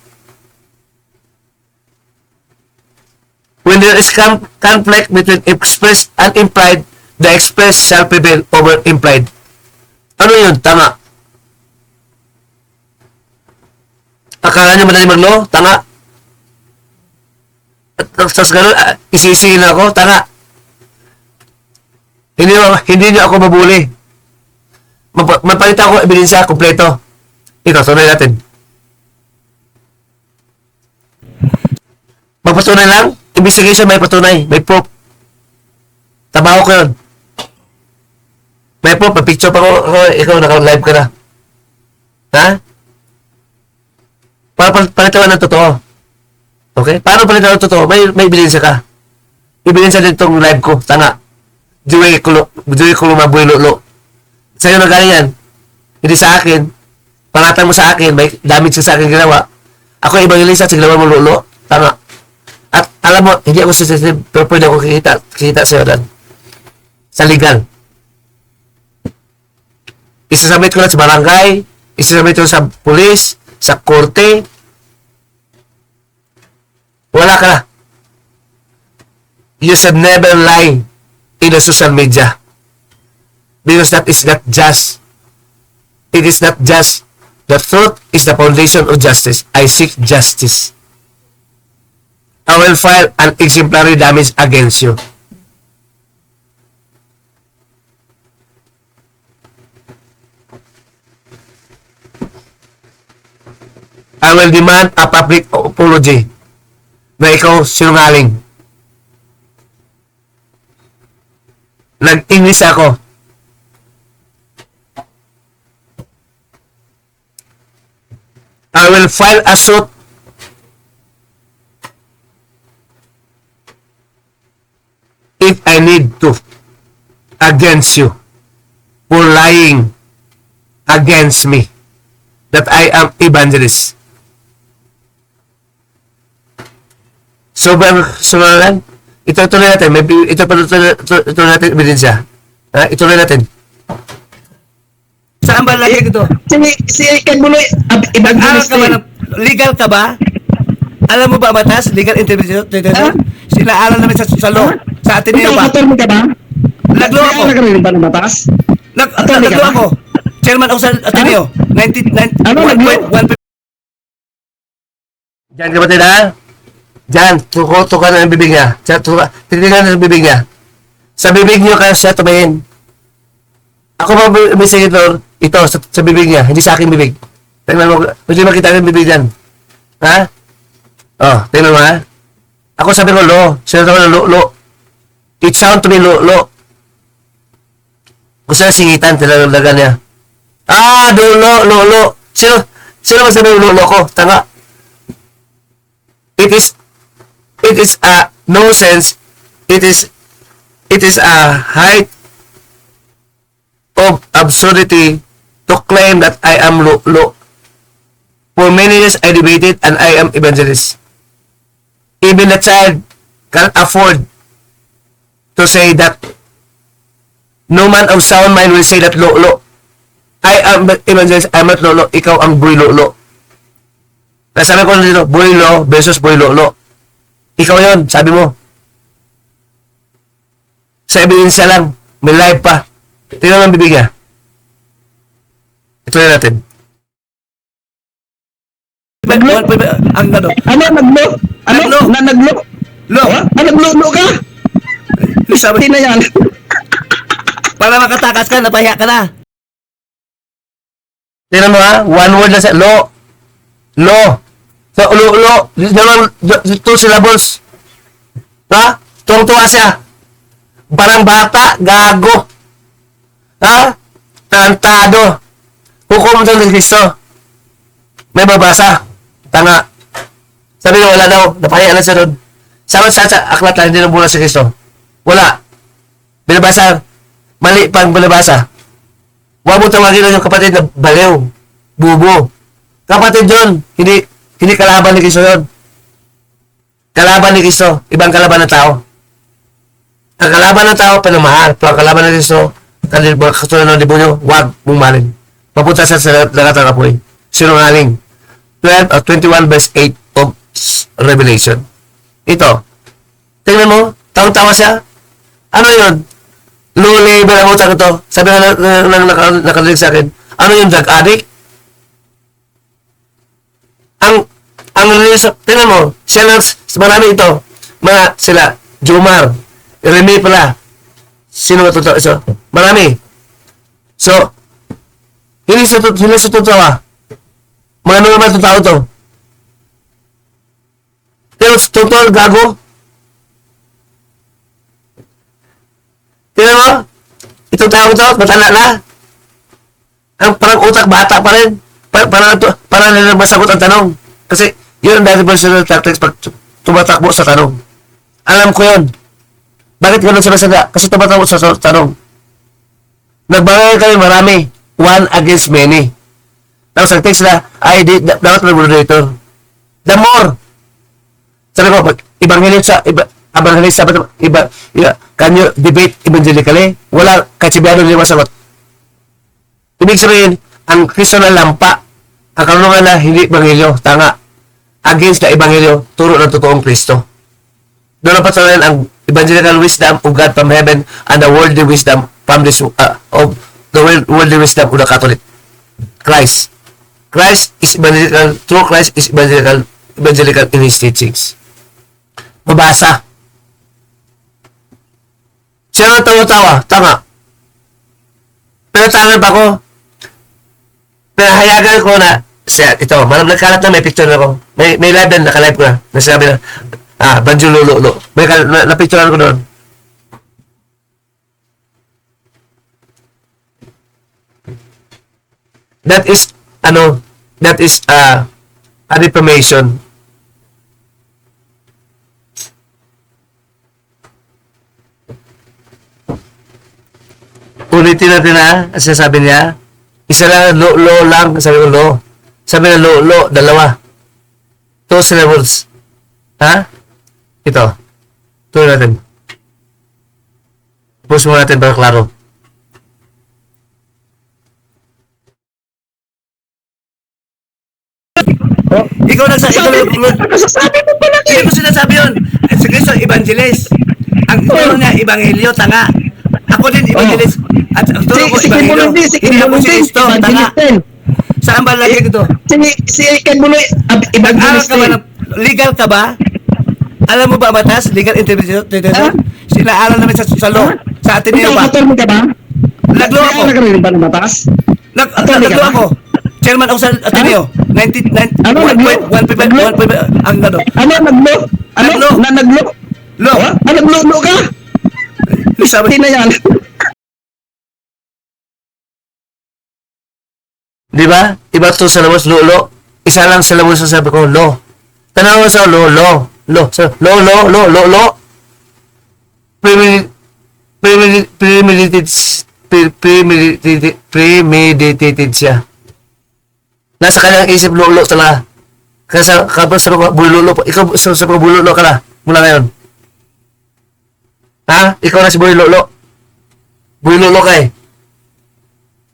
Speaker 1: When there is conflict between expressed and implied, the expressed shall prevail over implied. Ano yun? Tanga. Akala nyo madali mag-law? Tanga. At tapos gano'n, isisihin ako? Tanga. Hindi nyo ako mabuli. Mapalita ako ebidensya kompleto. Ito, tunay natin. Magpatunay lang? Investigation may patunay. May proof. Trabaho ko yun. May proof. Picture pa ko. Ikaw, naka-live ka na. Ha? Para palitawan ng totoo. Okay? Paano palitawan ng totoo? May ebidensya ka. Ebidensya din itong live ko. Tanga. Joey Coloma Boy Lolo. Sa'yo na galing yan. Hindi sa akin. Pangatang mo sa akin. May damage ka sa akin ginawa. Ako evangelista sa ginawa mo Lolo. Tanga. At alam mo, hindi ako sensitive. Pero pwede ako kikita sa'yo dan. Sa legal. Isasubmit ko lang sa barangay. Isasubmit ko sa pulis. Sa korte. Wala ka na. You should never lie in the social media. Because that is not just. It is not just. The truth is the foundation of justice. I seek justice. I will file an exemplary damage against you. I will demand a public apology na ikaw sinungaling. Nag-English ako. I will file a suit if I need to against you for lying against me that I am evangelist. Sobrang lang. Ituloy natin. Ituloy natin ebidensya. Ituloy natin.
Speaker 2: Saan ba lagi ito?
Speaker 3: Si Ken Buloy,
Speaker 2: Nag-aral ka ba? Legal ka ba? Alam mo ba batas? Legal interpretation? Sinaaral namin sa law. Sa Ateneo ba?
Speaker 3: Attorney ka ba?
Speaker 2: Nag-law ako.
Speaker 3: Nag-aral ba ng batas? Attorney ka
Speaker 2: Nag-law
Speaker 3: ba?
Speaker 2: ako. Chairman ako sa Ateneo. 1.1.
Speaker 1: Diyan ka ba tayo na? Diyan. Tuko na ang bibig niya. Titignan na ang bibig niya. Sa bibig niyo kayo siya tumingin. Ako ba may senator? Ito, sa bibig niya. Hindi sa aking bibig. Tingnan mo. Pwede makita yung bibig diyan. Ha? Oh, tingnan mo ha? Ako sabi ko, lo. Senator ko na lo. It sound to me, lo. Gusto na singitan, tinalaga niya. Ah, lolo. Sino masabi yung lolo ko? Tanga. It is a nonsense. It is a height of absurdity to claim that I am lolo. For many years I debated and I am evangelist. Even a child can afford to say that. No man of sound mind will say that lolo. I am evangelist, I'm not lolo. Ikaw ang boy lolo. Nasabi ko na dito, boy lo versus boy lolo. Ikaw yon, sabi mo. Sa ebidensya lang, may live pa. Tingnan ang bibig niya. Ito na natin.
Speaker 3: Naglo?
Speaker 2: Ang ano?
Speaker 3: Ano, naglo? Ano?
Speaker 2: Naglo?
Speaker 3: Na naglo?
Speaker 2: Lo.
Speaker 3: Naglo ka?
Speaker 2: Sabi,
Speaker 3: Hindi na yan.
Speaker 2: para makatakas ka, napahiya ka na.
Speaker 1: Tingnan mo ha, one word lang sa lo. So, lo. Two syllables. Ha? Tuwang-tuwa siya. Parang bata, gago. Ha? Tantado. Hukom ng Kristo. May babasa. Tanga. Sabi niya, wala daw. Napahiya na siya doon. Sama sa aklat lang, hindi na muna si Kristo. Wala. Binabasa. Mali pang binabasa. Huwag mo tawagin yung kapatid na baliw. Bubo. Kapatid yun. Hindi kalaban ni Kristo yun. Kalaban ni Kristo. Ibang kalaban ng tao. Ang kalaban ng tao, panamahal. Pero ang kalaban ng Kristo, katulad ng demonyo, huwag mong malin. Mapunta sa lagat ng apoy. Sinungaling. 21 verse 8 of Revelation. Ito. Tingnan mo. Tawang-tawa siya. Ano yun? Low level ang utang ito. Sabi nga nakalilig sa akin. Ano yung drug addict? Ang tingnan mo. Siya lang, marami ito. Mga sila. Jomar. Remy pala. Sino nga totoo? So, marami. So, hindi sa totoo. Mga normal itong tao to. Pero totoo, gago. Tingnan mo, itong tao to, matala na. Ang parang utak, bata pa rin. Para nila masagot ang tanong. Kasi, yun ang diversional tactics pag tumatakbo sa tanong. Alam ko yun. Bakit ganun sila sada? Kasi tumatakbo sa tanong. Nagbangay kami marami. One against many. Tapos ang text na, dapat may moderator. The more. Sabi ko, evangelist, can you debate evangelically? Wala, katsibiyado nila masagot. Ibig sabihin, ang Kristo na lampa, ang karunungan na hindi ebanghelyo, tanga. Against the ebanghelyo, turo ng totoong Kristo. Doon ang patunayan ang evangelical wisdom of God from heaven and the worldly wisdom from this, of the worldly wisdom of the Catholic. Christ is evangelical, true Christ is evangelical in his teachings. Mabasa. Siya nang tawa-tawa, tama. Pero tangan pa ko, pinahayagan ko na, siya, ito, malam nagkalat na may picture na ko. May live na, naka-live ko na. Nasabi na, Banjo Lolo. May na-picturean ko doon. That is a defamation. Ulitin natin ang sabi niya. Isa lang, lo lang, sabi ko lo. Sabi na lo, dalawa. Two syllables. Ha? Ito. Tuloy natin. Push mo natin para klaro.
Speaker 2: Ikaw
Speaker 3: Sabi mo pala
Speaker 2: Hindi ko sinasabi yun. Si Kristo, evangelist. Ang turo niya, ebanghelyo, tanga. Ako din, evangelist. At ang turo ko, ebanghelyo. Hindi ako si Kristo, tanga. Saan ba lagi ito?
Speaker 3: Si Ken Buloy,
Speaker 2: Nag-aral
Speaker 3: evangelist
Speaker 2: ka ba? Legal ka ba? Alam mo ba batas? Legal interpretation? Sinaaral namin sa law. Sa Ateneo ba?
Speaker 3: Attorney ka ba?
Speaker 2: Naglo ako.
Speaker 3: Nagkaroon ba ng batas? Attorney ka
Speaker 2: Naglo
Speaker 3: ba?
Speaker 2: ako. Chairman ako sa Ateneo. 99,
Speaker 3: Ano, naglo?
Speaker 2: 1.5, ang ano.
Speaker 3: Ano, naglo? Ano?
Speaker 2: Naglo?
Speaker 3: Na naglo?
Speaker 2: Lo.
Speaker 3: Naglo ka?
Speaker 2: Sabi,
Speaker 3: Hindi na yan.
Speaker 1: Di ba? Iba two syllables, lo, lo. Isa lang syllables sa sabi ko, lo. Tanaw mo sa lo, lo. Lo. So, lo, lo, lo, lo, lo. Premeditated, premeditated siya. Nasa kanyang isip, lo, lo talaga. Kasi kapag sa mga bulolo, ikaw sa mga bulolo ka na, mula ngayon. Ha? Ikaw na si Boy Lolo. Boy Lolo ka eh.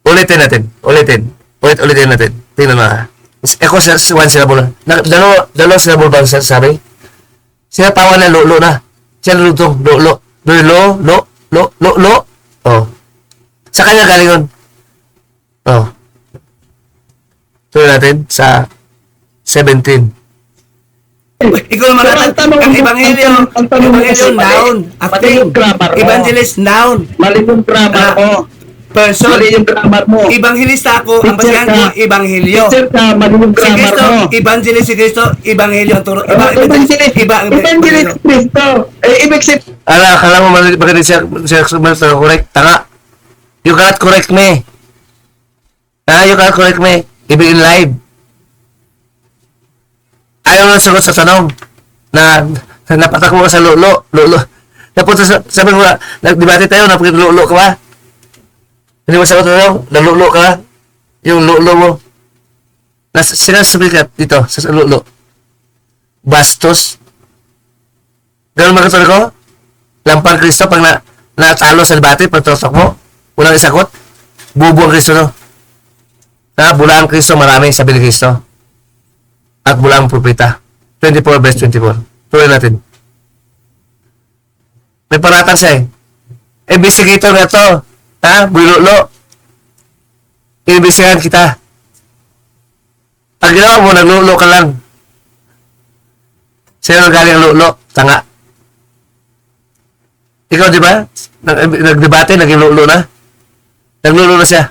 Speaker 1: Ulitin natin. Ulitin natin. Tingnan mo ha. Ako sa one syllable. Dalawa syllable ba ang sabi? Siya tawa na Lolo na. Siya lulutong Lolo. Lo. Oh. Sa kanya galing yun. Oh. Tuloy natin sa 17.
Speaker 2: Ikaw naman ang ebanghelyo, noun, acting, evangelist, noun,
Speaker 3: Mali yung grammar mo.
Speaker 2: person,
Speaker 3: Mali yung grammar mo.
Speaker 2: evangelista ako, ang basihan ko, ebanghelyo.
Speaker 3: Teacher ka, mali yung
Speaker 2: Si
Speaker 3: grammar
Speaker 2: Kristo,
Speaker 3: mo.
Speaker 2: evangelist si Kristo, ebanghelyo ang turo.
Speaker 3: Evangelist Kristo. Ibig sabihin,
Speaker 1: Akala mo mali ba siya correct? Tanga. You cannot correct me. You cannot correct me. Even in live. Ayaw na sagot sa tanong na napatak mo ka sa lolo. Napunta sabi ko nga, nagdebate tayo, lolo ka ba? Hindi mo sagot na lolo ka ba? Yung lolo mo. Sinasabi ka dito, sa lolo. Bastos. Ganun magkatulad ko? Lampang Kristo pag natalo sa debate, pag tutok mo, walang isagot. Bubo ang Kristo, no? Bula ang Kristo, marami, sabi ni Kristo. At mula ang propeta. 24 verse 24. Tuloy natin. May paratang siya eh. Investigator nga to. Bulolo. Inimbestigahan kita. Pag ginawa mo, naglulo ka lang. Sino galing ang lulo? Tanga. Ikaw, di ba? Nagdebate, naging lulo na. Naglulo na siya.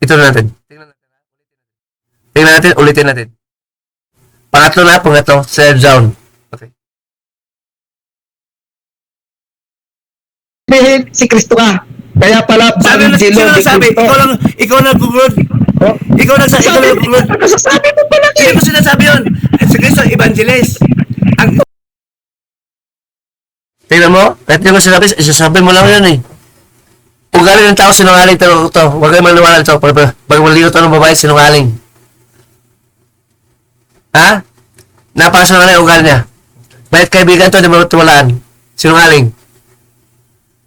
Speaker 1: Ito na natin. Tingnan natin, ulitin natin. Pangatlo, third zone. Okay.
Speaker 3: si Kristo ka. Kaya pala,
Speaker 2: Sabi na,
Speaker 3: Pangilo
Speaker 2: sino
Speaker 3: di
Speaker 2: sabi?
Speaker 3: Kristo.
Speaker 2: Ikaw na gugulod.
Speaker 3: Oh.
Speaker 2: Ikaw na gugulod.
Speaker 3: Nasasabi mo pala
Speaker 2: Hindi ko sinasabi yun. Si Kristo, evangelist. Ang
Speaker 1: Tingnan mo, kahit hindi ko sinabi, isasabi mo lang yun eh. Ugali ng tao, sinungaling to. Huwag kayo maniwala ito. Pag malino to ng babae, sinungaling. Ha? Napakasinungaling ang ugali niya. Bahit kaibigan to, di mo tuwalaan. Sinungaling.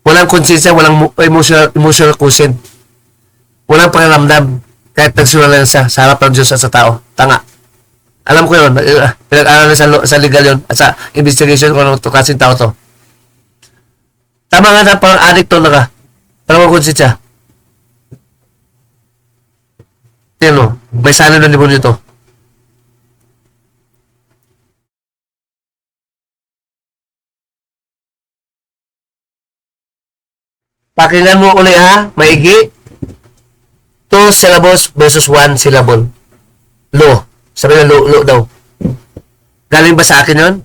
Speaker 1: Walang konsensya, walang emotional quotient. Walang pangaramdam. Kahit nagsinungaling siya sa harap ng Diyos at sa tao. Tanga. Alam ko yun. Pinag-aaral na sa legal yun at sa investigation kung anong kasing tao to. Tama nga na parang addict to na ka. Parang konsensya. Tingnan mo. May salin ng demonyo to. Pakinggan mo uli ha, maigi. 2 syllables versus 1 syllable. Lo. Sabi na lo daw. Galing ba sa akin yun?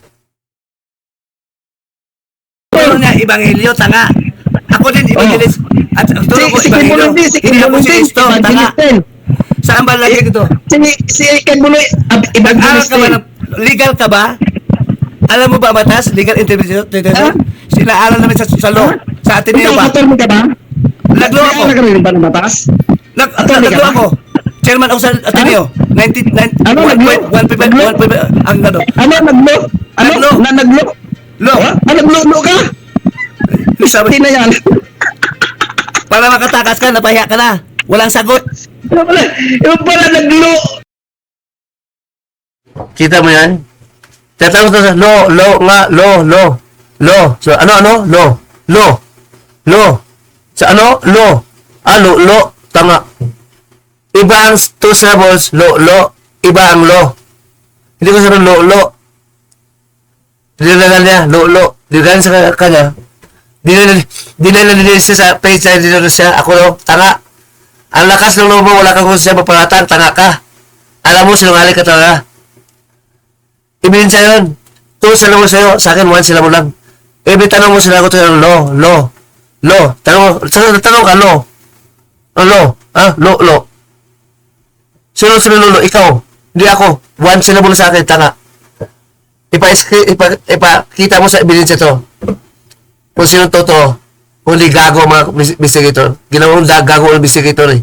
Speaker 2: turo niya, ebanghelyo, tanga. Ako din, evangelist. At ang turo ko,
Speaker 3: Si
Speaker 2: ebanghelyo.
Speaker 3: Kimuloy, si
Speaker 2: Hindi ako si
Speaker 3: Kimuloy,
Speaker 2: Kristo, tanga.
Speaker 3: evangelist din.
Speaker 2: Saan ba lagi ito?
Speaker 3: Si Kimuloy,
Speaker 2: Nag-aral
Speaker 3: evangelist
Speaker 2: ka ba?
Speaker 3: din.
Speaker 2: Legal ka ba? Alam mo ba batas? Legal interpretation?
Speaker 3: Ha?
Speaker 2: Sinaaral namin sa law. Sa Ateneo ba?
Speaker 3: Attorney ka ba?
Speaker 2: Naglo ako.
Speaker 3: Kaya nagkaroon ba ng batas? Attorney ka
Speaker 2: Naglo
Speaker 3: ba?
Speaker 2: ako. Chairman ako sa Ateneo. 19,
Speaker 3: Ano, naglo?
Speaker 2: ang ano?
Speaker 3: Ano, naglo? Ano?
Speaker 2: Naglo.
Speaker 3: Na naglo?
Speaker 2: Law.
Speaker 3: Naglo ka?
Speaker 2: Sabi,
Speaker 3: Hindi na yan.
Speaker 2: para makatakas ka, napahiya ka na. Walang sagot.
Speaker 3: Yung pala naglo.
Speaker 1: Kita mo yan? Tatanong to sa lo. So, ano? Lo. Sa ano? Lo. Tanga. Iba ang 2 syllables, lo. Iba ang lo. Hindi ko sabihin lo. Dinilagal niya, lo. Dinilagal sa kanya. Dinilagal siya sa page na dinilagal siya. Ako lo, tanga. Ang lakas ng loob mo, wala kang konsensya maparatan, tanga ka. Alam mo, sinungaling ka talaga. Ibigin sa'yo yun. 2 syllables sa'yo, sa akin 1 syllable lang. Every tanong mo sinagot ko yung lo. Tanong ka, lo. Lo. Sino sinululo? Ikaw. Hindi ako. One syllable sa akin, tanga. Ipakita mo sa ebidensya to. Kung sino totoo. Kung hindi gago ang mga investigator. Ginawang gago ang investigator eh.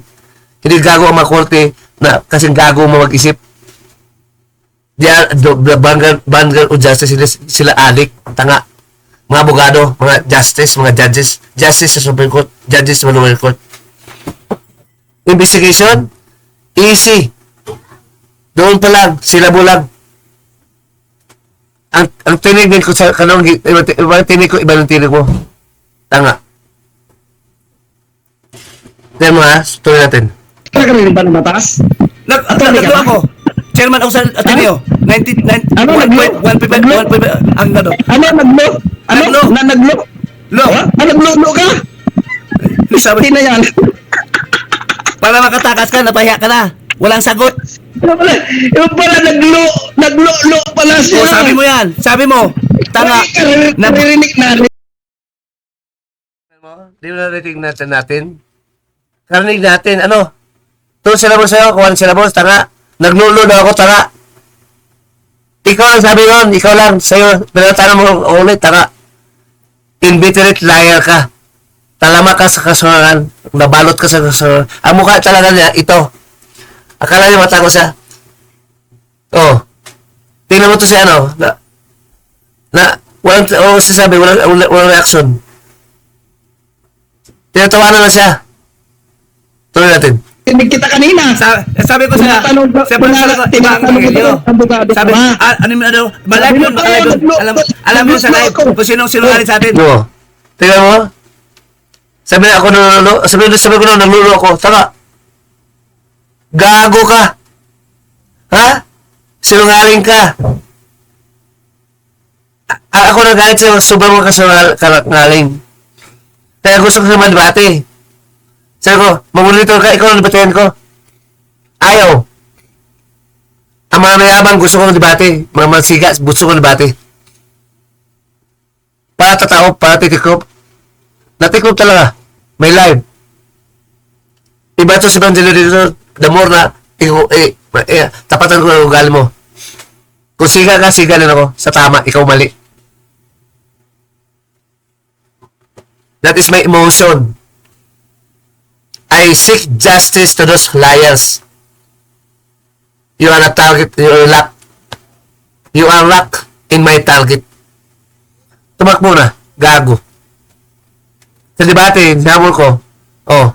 Speaker 1: Hindi gago ang mga korte na kasing gago ang mga mag-isip. Vanguard o justice, sila adik, tanga. Mga abogado, mga justice, mga judges. Justice sa Supreme Court, judges sa lower court. Investigation, easy. Doon pa lang, sila bulag. Ang tinig ko sa kanong ibang tinig ko, ibang tinig mo. Tanga. Tignan mo ha, tuloy natin.
Speaker 3: Nakakarinig ba ng mataas? Attorney ka
Speaker 2: Nagdo
Speaker 3: ba?
Speaker 2: ako. Chairman ako sa Ateneo. 1.155 ang ano.
Speaker 3: Ano, naglo? Ano?
Speaker 2: Naglo.
Speaker 3: Na naglo?
Speaker 2: Lo.
Speaker 3: Naglo ka?
Speaker 2: Sabi,
Speaker 3: Hindi na yan.
Speaker 2: para makatakas ka, napahiya ka na. Walang sagot.
Speaker 3: Yung pala, naglo pala siya.
Speaker 2: O, sabi mo yan. Sabi mo. Tanga.
Speaker 3: Naririnig na.
Speaker 1: Di mo narinig natin. Karinig natin, ano? 2 syllables sa'yo, 1 syllables, tanga. Naglulo na ako, tanga. Ikaw lang sabi nun, ikaw lang, sa'yo, pinatanong mo ulit, tanga. Inveterate liar ka. Talama ka sa kasunangan, nabalot ka sa kasunangan. Ang mukha talaga niya, ito. Akala niya mata ko siya. Oh. Tingnan mo to si ano, walang, sasabi, walang reaction. Tinatawanan na siya. Tuloy natin.
Speaker 3: Tinig kita kanina.
Speaker 2: Sabi ko sa
Speaker 3: Tinatanong ko-
Speaker 2: iba ang
Speaker 3: tinatanong ko
Speaker 2: Evangelyo.
Speaker 3: ang abogado
Speaker 2: Sabi,
Speaker 3: ka.
Speaker 2: ano mo ano, malive yun, malive yun. Alam mo sa live kung sinong sinungaling sa atin.
Speaker 1: Oo. Tingnan mo. Sabi na ako nanulo. Sabi ko na nanulo ako. Tanga. Gago ka. Ha? Sinungaling ka. Ako na galit sa'yo. Sobrang mga kasungaling. Kaya gusto ko sa madbate. Sabi ko, mamonitor ka. Ikaw na debatehan ko. Ayaw. Ang mga mayabang gusto ko ng debate. Mga magsigas gusto ko ng debate. Para tatao, para titikop. Natikop talaga. May live. Iba ito si Evangelio dito. The more na tapatan ko ng ugali mo. Kung siga ka, siga din ako. Sa tama, ikaw mali. That is my emotion. I seek justice to those liars. You are a target. You are locked. You are locked in my target. Tumakbo na. Gago. Sa debate, hinamol ko. Oh.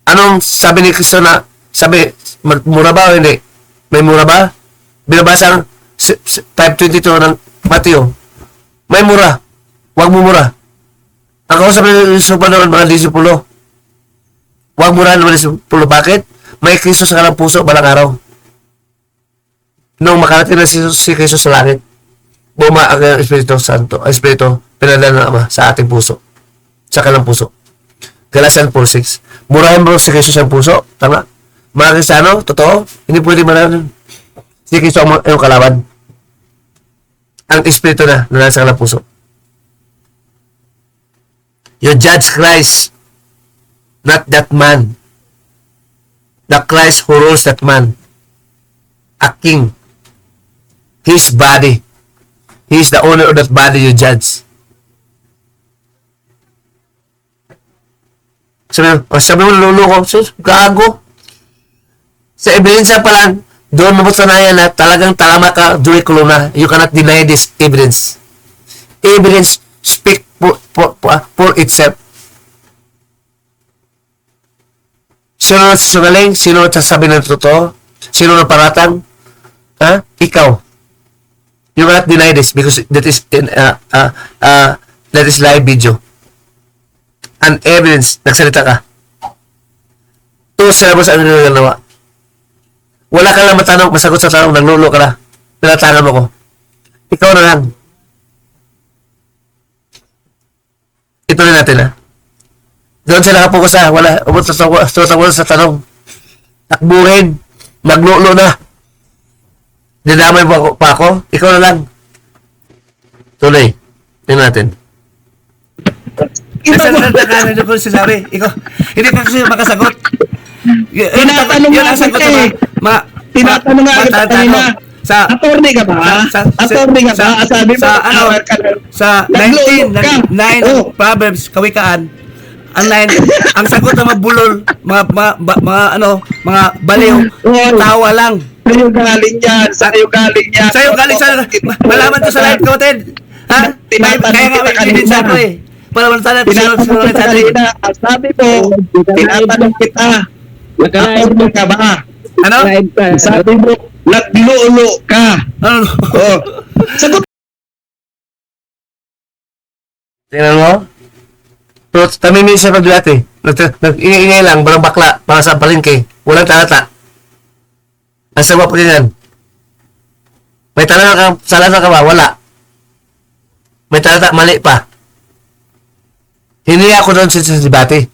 Speaker 1: Anong sabi ni Cristo na, sabi, magmura ba o hindi? May mura ba? Binabasa ang 5:22 ng Mateo. May mura. Huwag mo mura. Ang kausap ng Cristo pa naman mga disipulo. Huwag mura naman disipulo. Bakit? May Cristo sa kanang puso, balang araw. Nung makarating na si Cristo sa langit, buma ang Espiritu Santo, Espiritu, pinadala ng Ama sa ating puso. Sa kanang puso. Galatians 4:6. Murahin mo si Cristo sa puso. Tama. Mga Kristiyano, totoo, hindi pwede marahan. Si Cristo ang kalaban. Ang Espiritu na sa kanang puso. You judge Christ, not that man. The Christ who rules that man. A king. His body. He is the owner of that body you judge. Sabi mo, luluko. Sus, gago. Sa ebidensya pa lang, doon mo sanayan na talagang talama ka, Joey Coluna. You cannot deny this evidence. Evidence speak for itself. Sino na sasungaling? Sino na sasabi ng totoo? Sino na paratang? Ha? Ikaw. You cannot deny this because that is live video. And evidence, nagsalita ka. 2 syllables ang nagagawa. Wala ka lang matanong, masagot sa tanong, naglulo ka na. Pinatangan mo ko. Ikaw na lang. Ito na natin, ha? Doon sila nakapokus ha. Wala. Umutatawa sa tanong. Takbuhin. Maglulo na. Dinamay pa ako. Ikaw na lang. Tuloy. Tingnan natin.
Speaker 2: Nasa nagkakaroon ko sinabi. Ikaw, hindi ka kasi makasagot.
Speaker 3: Tinatanong
Speaker 2: yun
Speaker 3: nga
Speaker 2: ang sagot
Speaker 3: kita eh. Tinatanong nga kita kanina.
Speaker 2: Sa
Speaker 3: Attorney ka ba? Attorney ka ba? Sabi mo, awal ka lang.
Speaker 2: sa
Speaker 3: Naglulog
Speaker 2: 19,
Speaker 3: ka.
Speaker 2: 9
Speaker 3: Oh.
Speaker 2: Proverbs, Kawikaan, ang 9, ang sagot ng mga bulol, mga baliw,
Speaker 3: Oh.
Speaker 2: tawa lang.
Speaker 3: Sa'yo galing yan. Sa'yo galing yan.
Speaker 2: Sa'yo galing sa, malaman to sa live ko, Ted. Ha?
Speaker 3: Tinatanong
Speaker 2: Kaya nga
Speaker 3: kita
Speaker 2: may
Speaker 3: kanina.
Speaker 2: evidence ako eh. Para wala tayo,
Speaker 3: Tinatanong
Speaker 2: sinunod
Speaker 3: kita
Speaker 2: sa
Speaker 3: kanina. Ang sabi mo, tinatanong kita. Attorney ka ba?
Speaker 2: Ano?
Speaker 3: Sabi mo, naglolo ka.
Speaker 2: Ano?
Speaker 3: Oh. Sagot.
Speaker 1: Tingnan mo? Pero tamimiss siya pag dati. Nag-ingay lang, parang bakla, para sa palengke. Walang talata. Ang sama pa ganyan. May talata ka, salata ka ba? Wala. May talata, mali pa. Hindi ako doon sa debate.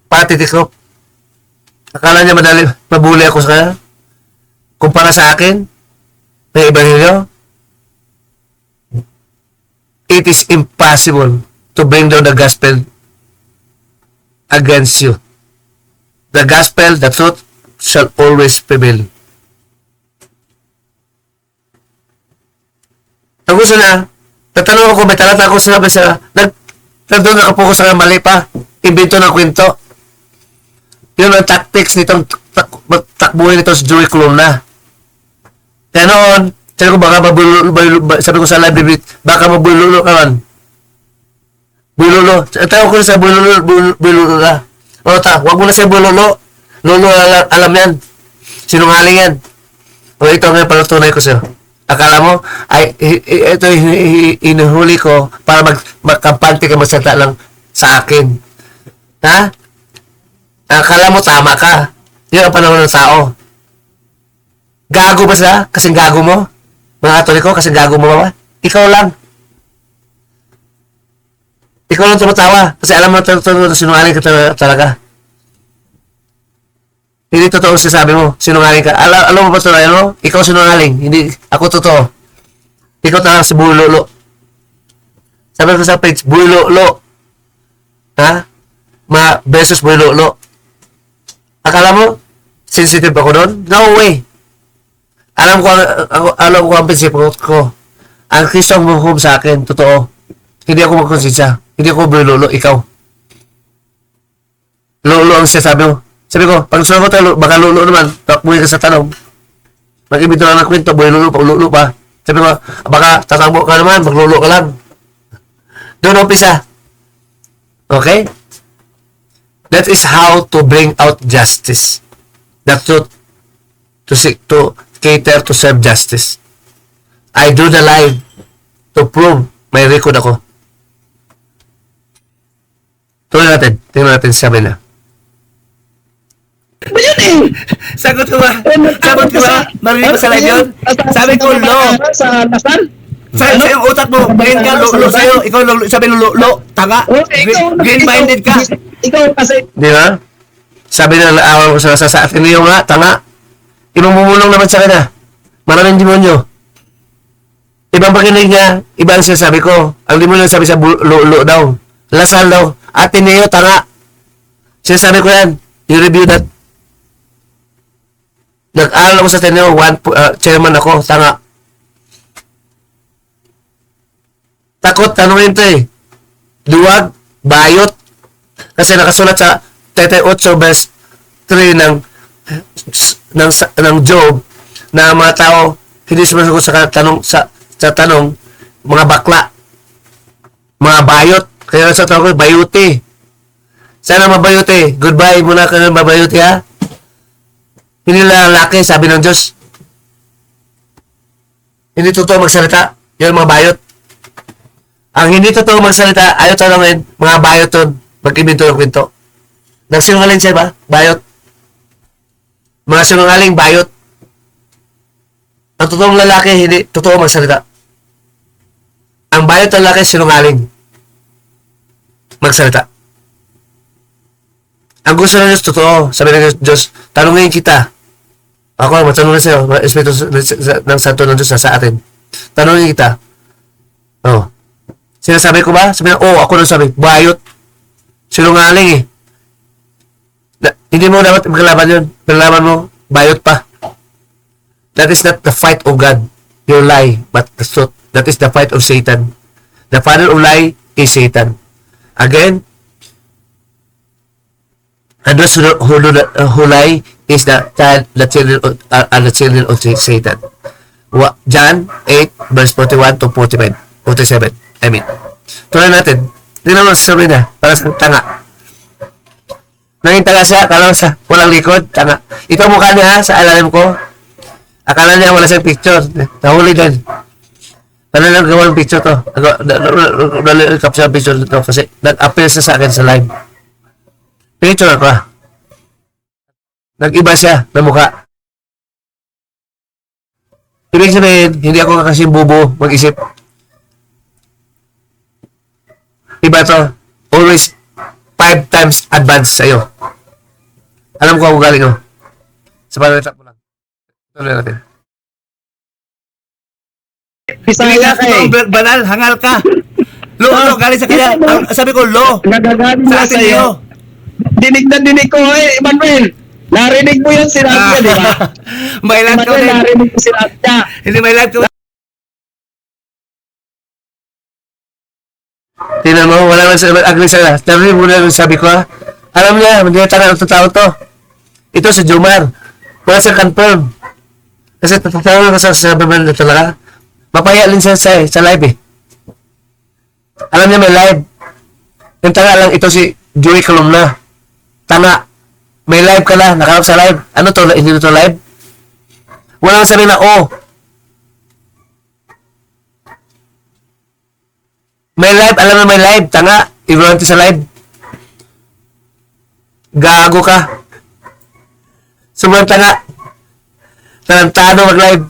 Speaker 1: Patitik ko. Akala niya madali, mabuli ako sa kanya. Kumpara sa akin, may ebanghelyo. It is impossible to bring down the gospel against you. The gospel, the truth, shall always prevail. Ang gusto na, tatanong ako, may talata ako sinabi sa, nandun nakapokus sa mali pa, imbento ng kwento. Yun ang tactics nitong takbuhin nito sa Joey Columna. Kaya noon, sabi ko baka sabi ko sa library, baka mabululo ka man. Bululo. Tawag ko sa bululo na. O wag mo na siya bululo. Lolo, alam yan. Sinungaling yan. O ito nga palatunay ko sa'yo. Akala mo, ay, ito inuhuli ko para magkampante ka magsalita lang sa akin. Ha? Akala mo tama ka. Yun ang panahon ng tao. Gago ba siya? Kasing gago mo? Mga katoliko, kasing gago mo ba? Ikaw lang. Ikaw lang tumatawa. Kasi alam mo sinungaling ka talaga. Hindi totoo sabi mo. Sinungaling ka. Alam mo ba ito mo? Ikaw sinungaling. Hindi ako totoo. Ikaw talaga si Bulolo. Sabi ko sa page, Bulolo. Ha? Beses Bulolo. Akala mo, sensitive ako doon? No way. Alam ko ang prinsipyo ko. Ang Kristo ang hukom sa akin, totoo. Hindi ako magkonsensya. Hindi ako bulolo, ikaw. Lolo ang sabi mo. Sabi ko, pag gusto ko tayo, baka lolo naman, takbuhin ka sa tanong. Mag-ibito lang ng kwento, bulolo pa, lolo pa. Sabi ko, baka tatakbo ka naman, maglolo ka lang. Doon umpisa. Okay? That is how to bring out justice. The truth to cater to serve justice. I do the live to prove may record ako. Tingnan natin sabi na.
Speaker 3: Ba yun eh?
Speaker 2: Sagot ko ba? Sagot ko ba? Marinig mo sa live yun? Sabi ko, lo.
Speaker 3: Sa Lasal?
Speaker 2: Sa yung utak mo, green ka, lo sa'yo. Ikaw, sabi ng lo, tanga. Green-minded ka.
Speaker 3: Ikaw kasi.
Speaker 1: Di ba? Sabi na awal ko sa Ateneo nga, tanga. Imumulong naman sa kanya. Maraming demonyo. Ibang pakinig niya, ibang sinasabi ko. Ang demonyo sabi sa lo daw. Lasal daw. Ateneo, tanga. Sinasabi ko yan. You review that. Nag-aaral ako sa Ateneo, chairman ako, tanga. Takot, tanongin ito eh. Duwag, bayot. Kasi nakasulat sa 38 verse 3 ng Job na mga tao hindi sumasagot sa tanong mga bakla, mga bayot. Kaya sa tawag ko, bayuti. Sana mabayuti. Goodbye muna ka na mabayuti ha. Hindi lang laki, sabi ng Diyos. Hindi totoo magsalita. Yun mga bayot. Ang hindi totoo magsalita, ayaw tanongin, mga bayot ton. Mag-ibento ng kwento. Nagsinungaling siya ba? Bayot. Mga sinungaling, bayot. Ang totoong lalaki, hindi totoo magsalita. Ang bayot ng lalaki, sinungaling. Magsalita. Ang gusto ng Diyos, totoo. Sabi ng Diyos, tanungin kita. Ako, matanong na sa'yo. Espiritu ng Santo ng Diyos sa atin. Tanungin kita. Oh. Sinasabi ko ba? Sabi na, ako nang sabi. Bayot. Sinungaling eh. Hindi mo dapat maglaban yun. Maglaban mo, bayot pa. That is not the fight of God. Your lie, but the truth. That is the fight of Satan. The father of lie is Satan. Again, and those who lie is the children of Satan. John 8, verse 41 to 47. I mean. Tuloy natin. Tingnan mo sa sabi niya, para sa tanga. Nanging tanga siya, akala sa walang likod, tanga. Ito ang mukha niya sa alalim ko. Akala niya wala siyang picture. Nahuli din. Paano lang gawa ng picture to? Capture picture to kasi nag-appeal siya sa akin sa live. Picture ako. Nag-iba siya na mukha. Ibig sabihin, hindi ako kasi bubo mag-isip. Iba to. Always 5 times advance sa'yo. Alam ko ang ugali ko. Sa panalit mo lang. Tuloy natin.
Speaker 3: Bisaya ka eh.
Speaker 2: Banal, hangal ka. Lo, galing sa kanya. Sabi ko, lo.
Speaker 3: Nagagaling
Speaker 2: Sa
Speaker 3: na
Speaker 2: atin
Speaker 3: sa'yo.
Speaker 2: niyo.
Speaker 3: Dinig na dinig ko eh, Emmanuel. Narinig mo yung sinabi niya, di ba?
Speaker 2: May live ka
Speaker 3: Emmanuel,
Speaker 2: ulit.
Speaker 3: narinig mo sinabi niya.
Speaker 2: Hindi may live ka ulit.
Speaker 1: Tingnan mo, wala man sa agree sa Tapi muna yung sabi ko ha. Alam niya, hindi na tanong ang tao to. Ito si Jomar. Wala siya confirm. Kasi tatanong ko sa sabi man na talaga. Mapaya din siya sa live eh. Alam niya may live. Yung tanga lang ito si Joey Columna. Tanga. May live ka na, nakalap sa live. Ano to? Hindi to live? Wala nang sabi na, oh. May live, alam mo may live. Tanga, ignorante sa live. Gago ka. Sobrang tanga. Tarantado mag-live.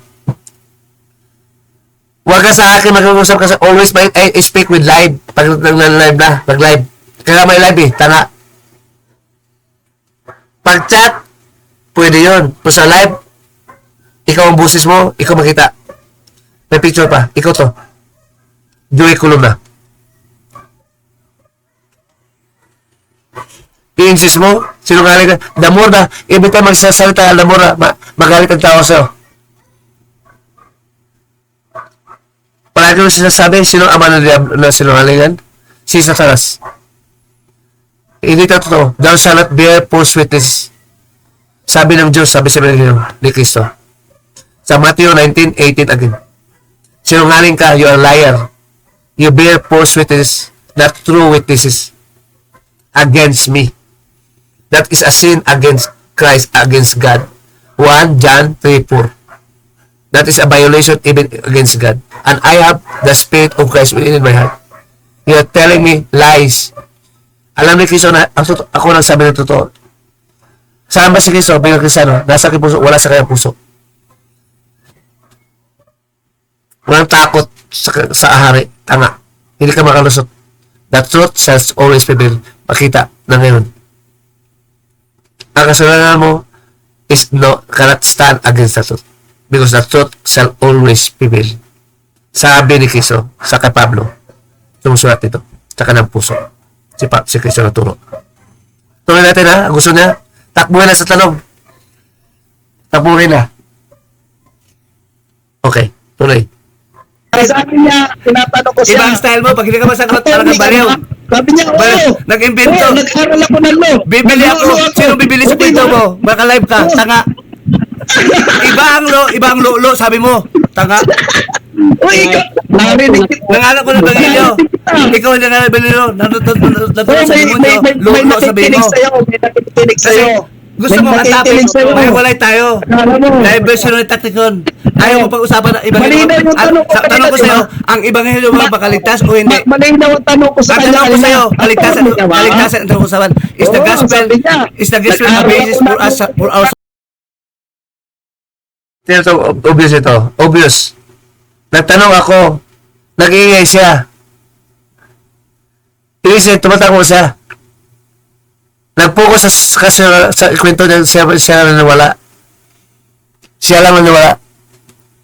Speaker 1: Huwag ka sa akin mag-uusap kasi always I speak with live. Pag nag-live na, mag-live. Kaya may live eh, tanga. Pag-chat, pwede yun. Kung sa live, ikaw ang busis mo, ikaw makita. May picture pa, ikaw to. Joey Columna. I-insist mo, sinungaling ka. Damor na, every time magsasalita, damor na, magalit ang tao sa'yo. Palagi mo sinasabi, sino ang ama na sinungalingan? Si Satanas. Hindi ito totoo. Thou shalt not bear false witness. Sabi ng Diyos, sabi ni Cristo. Sa Matthew 19:18 again. Sinungaling ka, you are a liar. You bear false witness, not true witnesses against me. That is a sin against Christ, against God. 1 John 3:4. That is a violation even against God. And I have the Spirit of Christ within my heart. You are telling me lies. Alam ni Cristo na ako nagsabi ng totoo. Saan ba si Cristo? Bilang Kristiyano, nasa aking puso, wala sa kanyang puso. Walang takot sa ahari. Tanga. Hindi ka makalusot. The truth shall always prevail. Makita na ngayon. Ang kasalanan mo is cannot stand against the truth. Because the truth shall always prevail. Sabi ni Cristo sa kay Pablo. Sumusulat ito. Sa kanang puso. Si Cristo na turo. Tuloy natin ha. Gusto niya? Takbuhin na sa tanong. Takbuhin na. Okay. Tuloy.
Speaker 3: Sa akin niya, tinatanong ko siya.
Speaker 2: Ibang style mo, pag hindi ka masagot, talagang baliw.
Speaker 3: Sabi niya, oo.
Speaker 2: Nag-invento.
Speaker 3: Oo, nag-aral ako ng law.
Speaker 2: Bibili ako. Sino bibili sa kwento mo? Maka-live ka. Tanga. Iba ang lo, sabi mo. Tanga.
Speaker 3: Uy, ikaw, narinig kita.
Speaker 2: Nangalan ko ng Bangilyo. Ikaw hindi nga ng Bangilyo. Natutunan sa demonyo. Lo, sabi mo.
Speaker 3: May nakikinig sa'yo.
Speaker 2: Gusto mo ang topic, may walay tayo. Diversion ng taktikon. Ayaw mo pag-usapan na ibang tanong ko sa'yo, ang Ebanghelyo ba makaligtas o hindi?
Speaker 3: Malinaw ang tanong ko sa
Speaker 2: Ang
Speaker 3: kanya.
Speaker 2: tanong ko sa'yo, kaligtasan ang tanong ko sa'yo. Is the gospel a basis for us, for our
Speaker 1: Ito, obvious ito. Obvious. Nagtanong ako. Nag-iingay siya. Iisip, tumatango siya. Nag-focus sa kwento niya, siya lang nawala. Siya lang nawala.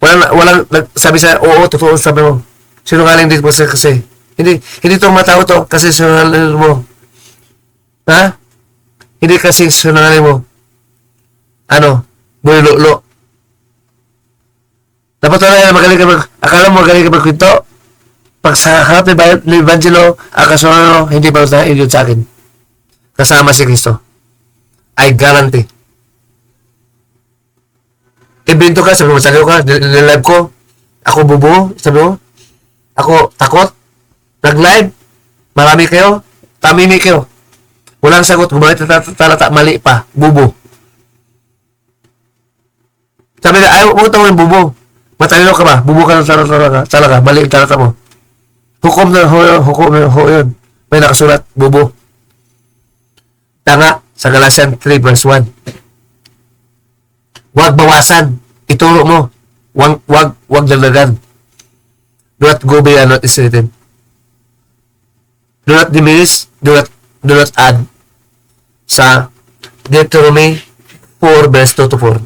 Speaker 1: Walang sabi siya, oo, totoo sabi mo. Sinungaling din mo siya kasi. Hindi itong matao to kasi sinungaling mo. Ha? Hindi kasi sinungaling mo. Bulo-lo. Dapat wala na magaling ka akala mo magaling ka magkwento. Pag sa harap ni Evangelo, akasunano, hindi pa na idiot sa akin. Kasama si Kristo. I guarantee. Ibinto ka, sabi mo, sabi ka, nilive ko. Ako bubo, sabi mo. Ako takot. Nag-live. Marami kayo. Tamimi kayo. Walang sagot. Gumamit talata, mali pa. Bubo. Sabi na, ayaw mo tawag yung bubo. Matalino ka ba? Bubo ka ng talaga. Mali yung talata mo. Hukom yun. May nakasulat, bubo. Tanga, sa Galatians 3 verse 1. Huwag bawasan. Ituro mo. Huwag dagdagan. Do not go beyond what is written. Do not diminish. Do not add. Sa Deuteronomy 4 verse 2 to 4.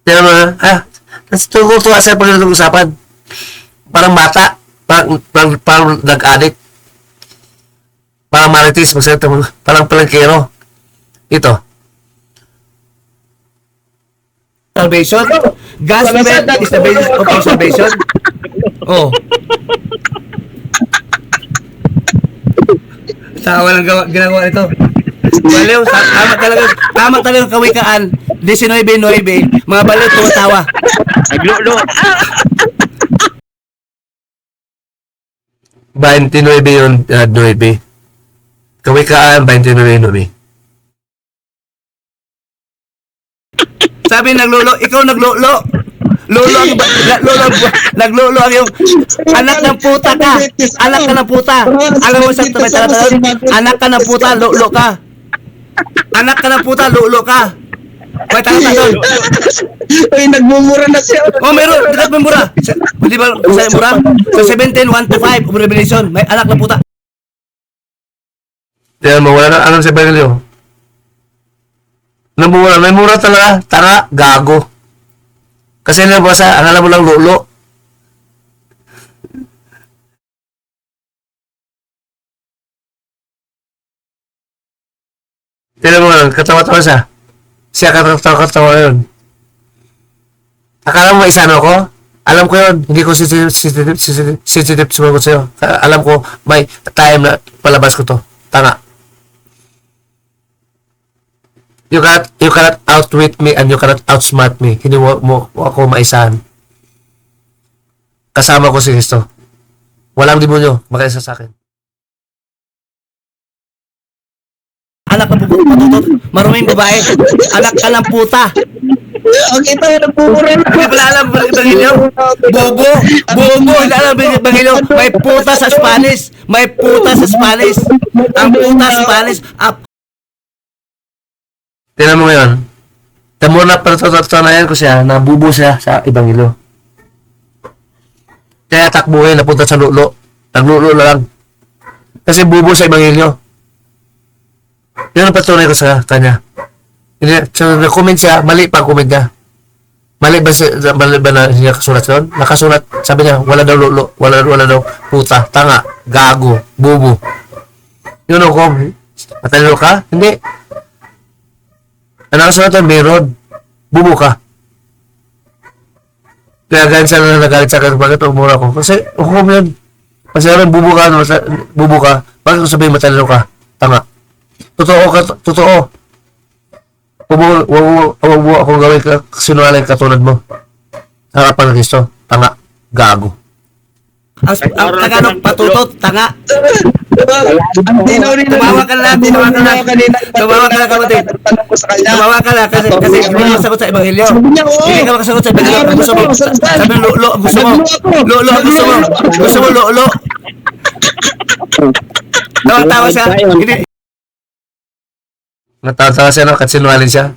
Speaker 1: Tignan mo na, tuwa sa pag-usapan. Parang bata. Parang nag-addict. Parang marites. Parang palangkero. Ito.
Speaker 2: Salvation? Gospel is the basis of our salvation? Oh. Tawa lang ginagawa ito. Baliw, tama talaga kawikaan. 19:9. Mga baliw, tumatawa.
Speaker 4: Naglulo.
Speaker 1: 29 yun, 9. Kawikaan, 29.
Speaker 2: Sabi naglulo, ikaw naglulo. Naglulo ang yung anak ng puta ka. Anak ka ng puta. Alam mo sa may talatalon? Anak ka ng puta, lulo ka. Anak ka ng puta, lulo ka. May talatalon.
Speaker 3: Ay, nagmumura na siya.
Speaker 2: Oh, meron. Dapat may mura. Di ba sa mura? Sa 17:1-5 of Revelation, may anak ng puta.
Speaker 1: Tignan mo, wala na alam sa Evangelyo. Namumura. May mura talaga. Tanga, gago. Kasi nabasa, ang alam mo lang lulo. Tignan mo lang, katawa-tawa siya. Siya katawa-tawa yun. Akala mo isano ko? Alam ko yun. Hindi ko sensitive sumagot sa'yo. Alam ko, may time na palabas ko to. Tanga. You cannot outwit me and you cannot outsmart me. Hindi mo ako maisahan. Kasama ko si Kristo. Walang demonyo makaisa sa akin.
Speaker 2: Anak ng puta. Maruming babae. Anak ka ng puta.
Speaker 3: Okay, tayo nagmumura na.
Speaker 2: Hindi pala alam ang Ebanghelyo? Bobo! Hindi alam ang Ebanghelyo? May puta sa Spanish! May puta sa Spanish! Ang puta sa Spanish!
Speaker 1: Tignan mo ngayon. Tamo na patutunayan ko siya na bubo siya sa Ebanghelyo. Kaya takbuhin, napunta sa lulo. Naglulo lang. Kasi bubo sa Ebanghelyo. Yun ang patunay ko sa kanya. Hindi, so, na-comment siya, mali pa comment niya. Mali ba na niya kasulat yun? Nakasulat, sabi niya, wala daw lulo, wala daw puta, tanga, gago, bubo. Yun ako, matalino ka? Hindi. Ang nakasulat yun, meron. Bubo ka. Kaya ganyan siya na nagalit sa akin, bakit umura ko? Kasi, yun. Kasi rin, bubo ka, bakit ko sabihin matalino ka? Tanga. Totoo. Huwag mo akong gawin sinungaling katulad mo. Harapan ng Kristo. Tanga. Gago.
Speaker 2: Ang Tagalog, patutot, tanga. Tumawa ka lang, kapatid. Tumawa ka lang, kasi hindi ka sagot sa Ebanghelyo. Hindi ka makasagot sa Ebanghelyo. Ang gusto mo, sabi ng lulo, ang gusto mo. Lulo, ang gusto mo. Gusto mo, lulo. Tawa siya. Hindi.
Speaker 1: Natawa siya, no? Kasi sinungaling siya.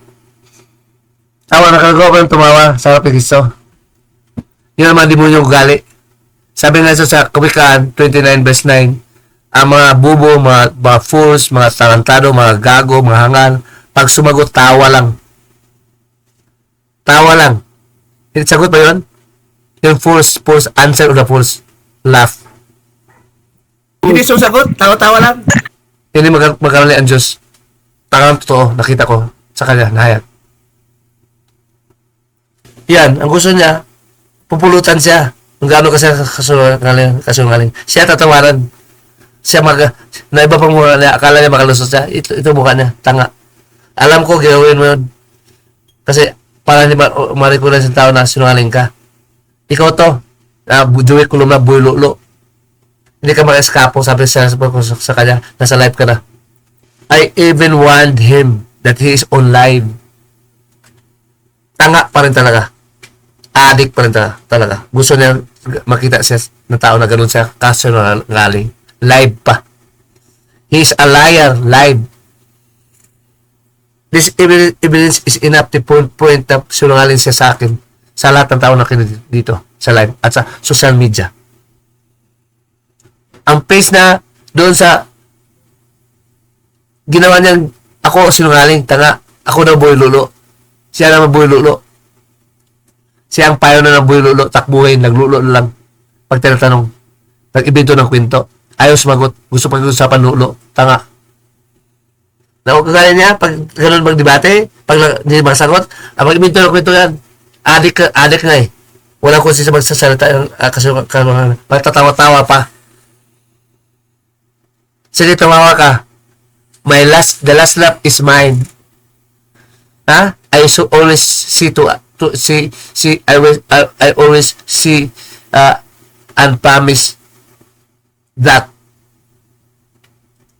Speaker 1: Nakagawa ko yung tumawa sa harap ng Kristo. Yun naman, di mo yung ugali. Sabi nga sa Kawikaan 29 verse 9, ang mga bubo, mga fools, mga tarantado, mga gago, mga hangal, pag sumagot, tawa lang. Tawa lang. Hindi sagot ba yun? Yung fools, answer of the fools, laugh.
Speaker 2: Hindi susagot, tawa-tawa lang.
Speaker 1: Hindi magkamali ang Diyos. Tangang totoo, nakita ko sa kanya, nahayag. Yan, ang gusto niya, pupulutan siya. Kung gaano kasi kasungaling. Siya tatawaran. Siya na iba pang mukha niya, akala niya makalusot siya. Ito mukha niya, tanga. Alam ko, gawin mo yun. Kasi, para hindi marikulan sa tao na sinungaling ka. Ikaw to, Joey Kuluma, Boy Lolo. Hindi ka maka-eskapo, sabi siya sa kanya, nasa live ka na. I even warned him that he is on live. Tanga pa rin talaga. Addict pa rin talaga. Gusto niya makita siya na tao na ganun siya kasungaling. Live pa. He is a liar, live. This evidence is enough to point na sinungaling siya sa akin sa lahat ng tao na kinig dito sa live at sa social media. Ang face na doon sa ginawa niyang ako sinungaling, tanga, ako na Boy Lolo. Siya naman Boy Lolo. Siya ang payo na ng Boy Lolo, takbuhin, naglulo na lang. Pag tinatanong, nag-ibento ng kwento, ayaw sumagot, gusto pag-usapan Lolo, tanga. Nakakagaya niya, pag gano'n magdebate, pag hindi masagot, ang mag-ibento ng kwento yan, adik na eh. Walang kung siya magsasalita, kasi magtatawa-tawa pa. Sige, tumawa ka. The last lap is mine. Ha? I always see I always see and promise that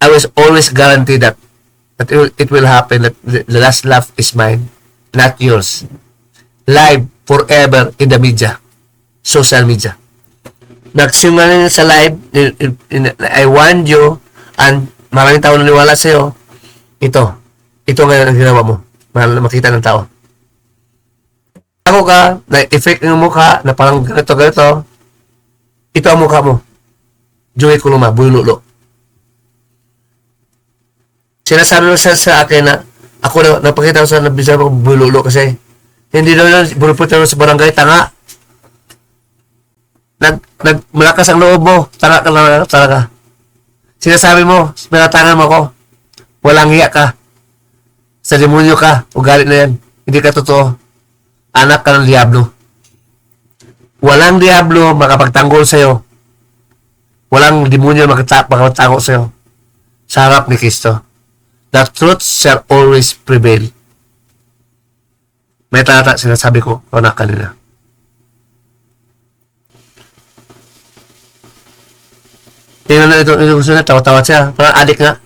Speaker 1: I was always guarantee that it will happen, that the last laugh is mine, not yours. Live forever in the media, social media. Nagsimula sa live, I warned you, and maraming tao naniwala sa'yo. Ito ngayon ang ginawa mo. Makita ng tao. Ako ka, na-effect ng mukha, na parang ganito. Ito ang mukha mo. Joey Kuluma, Boy Lolo. Sinasabi mo sa akin na ako na napakita ko sa nabisa mo Boy Lolo kasi hindi na yun, burupot na sa barangay, tanga. Malakas ang loob mo, tanga ka lang talaga. Sinasabi mo, pinatangan mo ako, walang hiya ka. Sa demonyo ka, ugali na yan. Hindi ka totoo. Anak ka ng diablo. Walang diablo makapagtanggol sa'yo. Walang demonyo makapagtanggol sa'yo. Sa harap ni Kristo. The truth shall always prevail. May talata sinasabi ko, anak kanina. Tingnan na ito gusto na, tawa-tawa siya. Parang adik nga.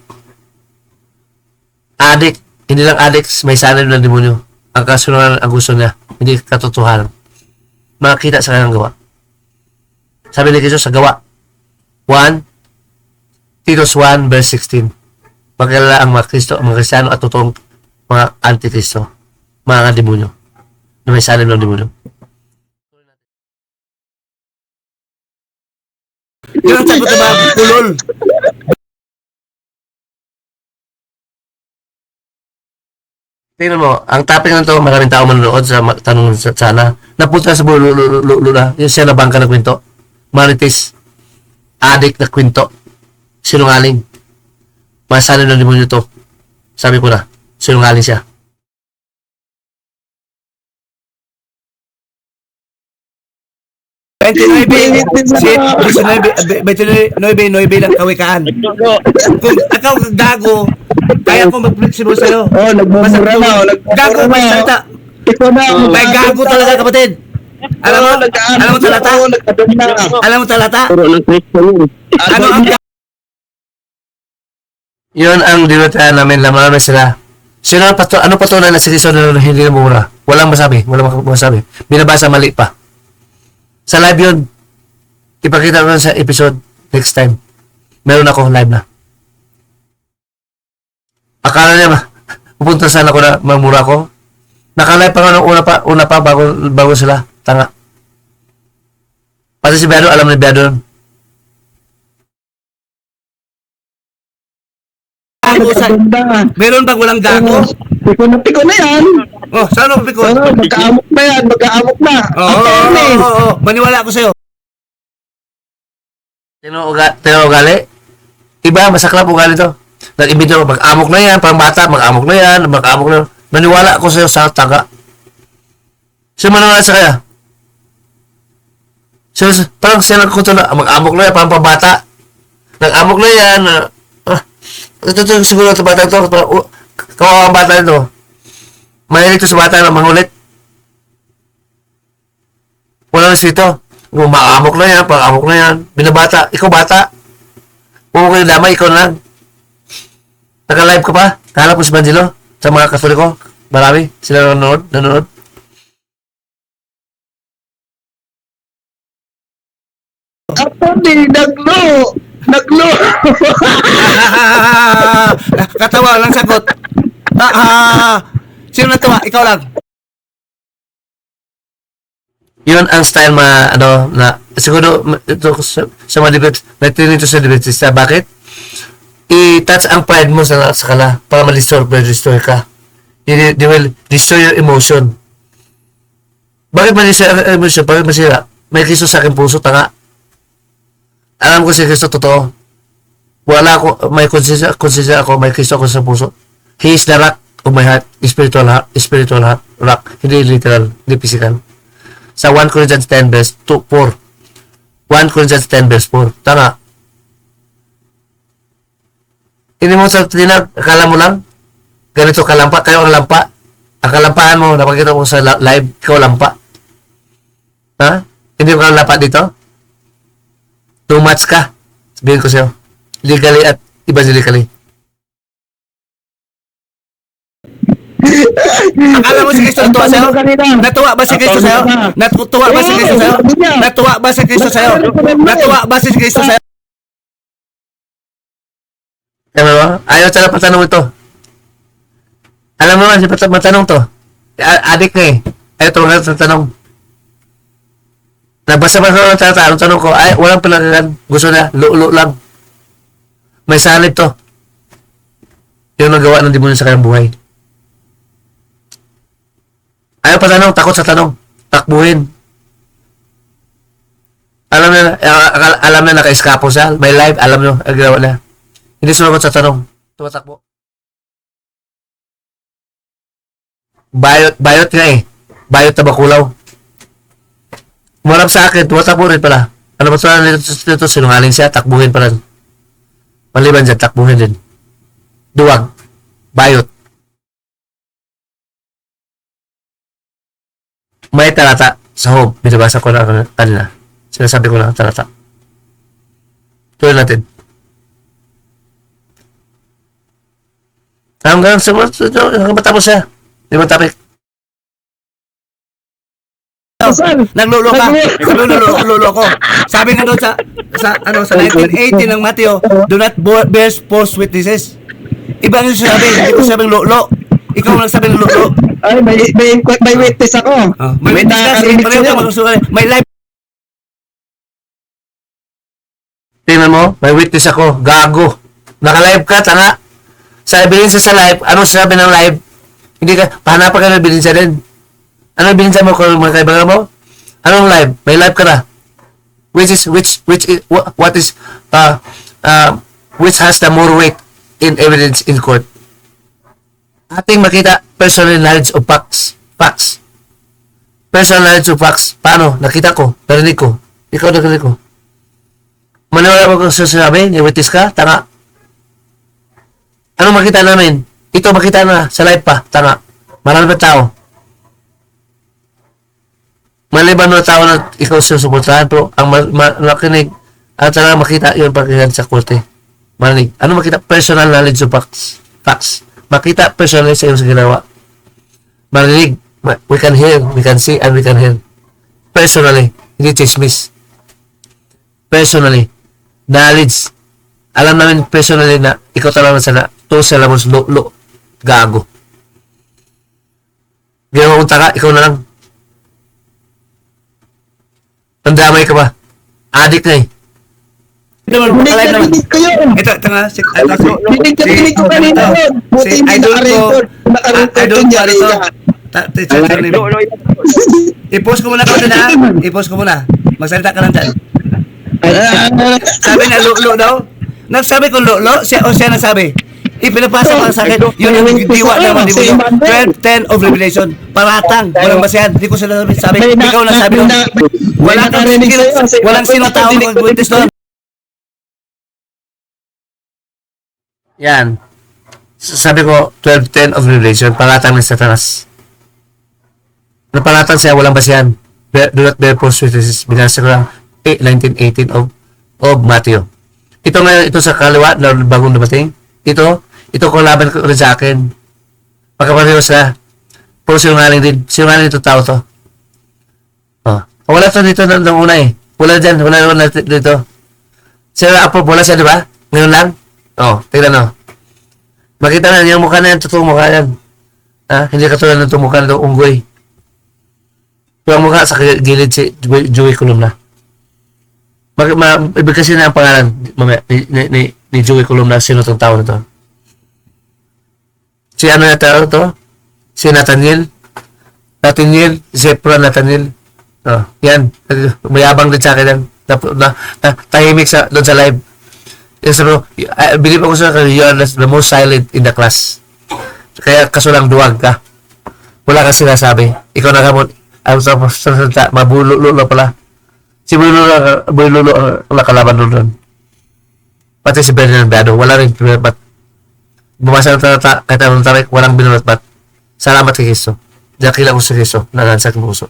Speaker 1: Adik. Hindi lang adik, may sanay ng demonyo. Ang kasunod ang gusto niya. Hindi katotohanan. Makakita sa kanyang gawa. Sabi ni Jesus sa gawa. 1, Titus 1 verse 16. Magkalala ang mga Kristo, ang mga Kristiyano at totoong mga antikristo. Mga demonyo. Na may sanay ng demonyo.
Speaker 2: Yun ang sagot ng mga pulol.
Speaker 1: Tingnan mo, ang topic na to, maraming tao manonood sa tanong sana. Napunta sa bulo na, yung siya na bangka na kwento. Marites, addict na kwento. Sinungaling. Masanin ng demonyo to. Sabi ko na, sinungaling siya.
Speaker 2: Noybe lang kawikaan. Kung ikaw gago, kaya ko mag-flexible sa'yo.
Speaker 3: Nagmumura na.
Speaker 2: Gago, may salita. May gago talaga, kapatid. Alam mo talata? Alam mo talata? Ano ang
Speaker 1: Yun ang dinutayan namin, laman sila. Sino ang ano patunay na si Kristo na hindi na mura? Walang masabi. Binabasa mali pa. Sa live yun. Ipakita ko sa episode next time. Meron ako live na. Akala niya pupunta sana ako na mamura ko. Nakalive pa nga nung una pa bago sila. Tanga. Pati si Bedo, alam ni Bedo nun.
Speaker 2: Meron bang walang gago?
Speaker 3: Piko na yan.
Speaker 2: Oh, saan ako piko?
Speaker 3: Magkaamok na yan. Magkaamok na.
Speaker 2: Oo. Maniwala ako sa'yo.
Speaker 1: Tino ugali? Iba, masaklap ugali to. nag-ibig na mag-amok na yan, parang bata, mag-amok na yan, mag-amok na. Naniwala ako sa'yo sa taga. Siya maniwala sa kaya. So, parang siya nagkuto na, mag-amok na yan, parang pabata. Nag-amok na yan, ito siguro ito bata ito, kawawa ang bata ito. Mahilig ito sa bata na mangulit. Wala na sito. Kung mag-amok na yan, pag-amok na yan, binabata, ikaw bata. Kung kayo damay, ikaw na lang. Naka-live ka pa? Kahalap ko si Banjilo sa mga katoliko. Marami sila nanonood.
Speaker 3: Ako din, naglo.
Speaker 2: Katawa lang sagot. Sino natawa? Ikaw lang.
Speaker 1: Yun ang style na siguro ito sa mga debate, natinig ito sa debatista. Bakit? I-touch ang pride mo sa kala para ma-destroy ka. They will destroy your emotion. Bakit ma-destroy ang emotion? Bakit masira? May Kristo sa aking puso, tanga. Alam ko si Kristo totoo. Wala ako, may konsensya ako, may Kristo ako sa puso. He is the rock of my heart, spiritual heart, rock. Hindi literal, hindi physical. Sa 1 Corinthians 10 verse 4. 1 Corinthians 10 verse 4. Tanga. Hindi mo sa tinag, akala mo lang, ganito kalampa, kayo ang lampa. Ang kalampahan mo, napakita mo sa live, ikaw lampa. Ha? Hindi mo ka lampa dito? Too much ka. Sabihin ko sa'yo. Legally at evangelically.
Speaker 2: Akala mo si Kristo natuwa sa'yo? Natuwa ba si Kristo sa'yo? Natuwa ba si Kristo sa'yo? Natuwa ba si Kristo sa'yo? Natuwa ba si Kristo sa'yo?
Speaker 1: Alam mo? Ayaw talaga patanong ito. Alam mo naman, matanong to. Adik na eh. Ayaw talaga sa tanong. Nagbasa-basa ng tanong ko, ay, walang palagagan. Gusto na, lulo lang. May salib to. Yung nagawa ng demonyo sa kanyang buhay. Ayaw pa tanong, takot sa tanong. Takbuhin. Alam na naka-eskapo siya. May live, alam nyo, agawa na. Hindi sumagot sa tanong. Tumatakbo. Bayot nga eh. Bayot na bakulaw. Marap sa akin, tumatakbo rin pala. Ano ba sa dito? Sinungaling siya, takbuhin pala. Maliban dyan, takbuhin din. Duwag. Bayot. May talata sa home. Binabasa ko na kanina. Sinasabi ko na talata. Tuloy natin. Hanggang matapos siya. Di ba topic?
Speaker 2: Naglulo ka. Naglulo ko. Sabi nga doon sa 1980 ng Mateo, do not bear false witnesses. Iba ang sabi, hindi ko sabing lulo. Ikaw ang nagsabing lulo.
Speaker 3: Ay, may witness ako.
Speaker 2: May witness ka, pareho ka magsusulat. May live.
Speaker 1: Tingnan mo, may witness ako. Gago. Naka-live ka, tanga. Sa ebidensya sa live, ano sinabi ng live? Hindi ka, pahanapan ka ng ebidensya din. Ano ebidensya mo kung mga kaibigan mo? Anong live? May live ka na. Which has the more weight in evidence in court? Ating makita personal knowledge of facts. Personal knowledge of facts. Paano? Nakita ko. Narinig ko. Ikaw narinig ko. Maniwala mo kung sasabi, ni-witness ka, tanga. Ano makita namin? Ito makita na sa live pa, tanga. Marami pa tao. Maliban na tao na ikaw susuportahan, pero ang makinig at talaga makita yun pagkikihan sa korte. Marinig. Ano makita? Personal knowledge of facts. Makita personally sa iyong sa ginawa. Marinig. We can hear, we can see, and we can hear. Personally. Hindi chismis. Personally. Knowledge. Alam namin personally na ikaw talaga sana. To sa lamang lo. Gago. Ginawa kong taka, ikaw na lang. Tandamay ka ba? Adik na eh.
Speaker 3: Narinig ko yun.
Speaker 2: Ito nga,
Speaker 3: Narinig ko kanina yun. Buti hindi naka-record. Naka-record yun, yari ka.
Speaker 2: I-post ko muna ko din ha. I-post ko muna. Magsalita ka lang dyan. Sabi na lulo daw. Nagsabi ko lulo, siya nagsabi. Ipinapasa para sa akin. Yun ang diwa ng demonyo. 12:10 of Revelation. Paratang. Walang basihan. Hindi ko sila sabi. Ikaw na sabi nun. Walang sinatawag mag-witness doon.
Speaker 1: Yan. Sabi ko, 12:10 of Revelation, palatang ni Satanas. Napalatang siya, walang basihan. Do not bear false witnesses. Binasa ko lang 19:18 of Matthew. Ito ngayon, ito sa kaliwa na bagong dumating. Ito ko laban ko rin sa akin. Pagkapareho sila. Puro sinungaling din. Sinungaling ito tao to. Oh. Wala to dito nung una eh. Wala dyan. Wala dito. Sila Apo, wala siya, di ba? Ngayon lang? Oh, tignan o. Makita na, yung mukha na yan, totoong mukha yan. Hindi katulad ng tumukha na unggoy. Yung mukha sa gilid si Joey Columna. Ibig kasi na ang pangalan ni Joey Columna, sino itong tao na to? Si ano na tao to? Si Nathaniel Zephyr Nathaniel. Oh, yan. Mayabang din sa akin yan. Tahimik doon sa live. Yes, bro. I believe ako sa you are the most silent in the class. Kaya kaso lang duwag ka. Wala kang sinasabi. Ikaw na kamot. Ang salita, mabululo pala. Si Bululo ang nakalaban doon. Pati si Bernard Beado, wala rin binatbat. Bumasa ng talata, kahit anong tarik, walang binatbat. Salamat kay Kristo. Dakila ko sa Kristo, nangansak ng puso.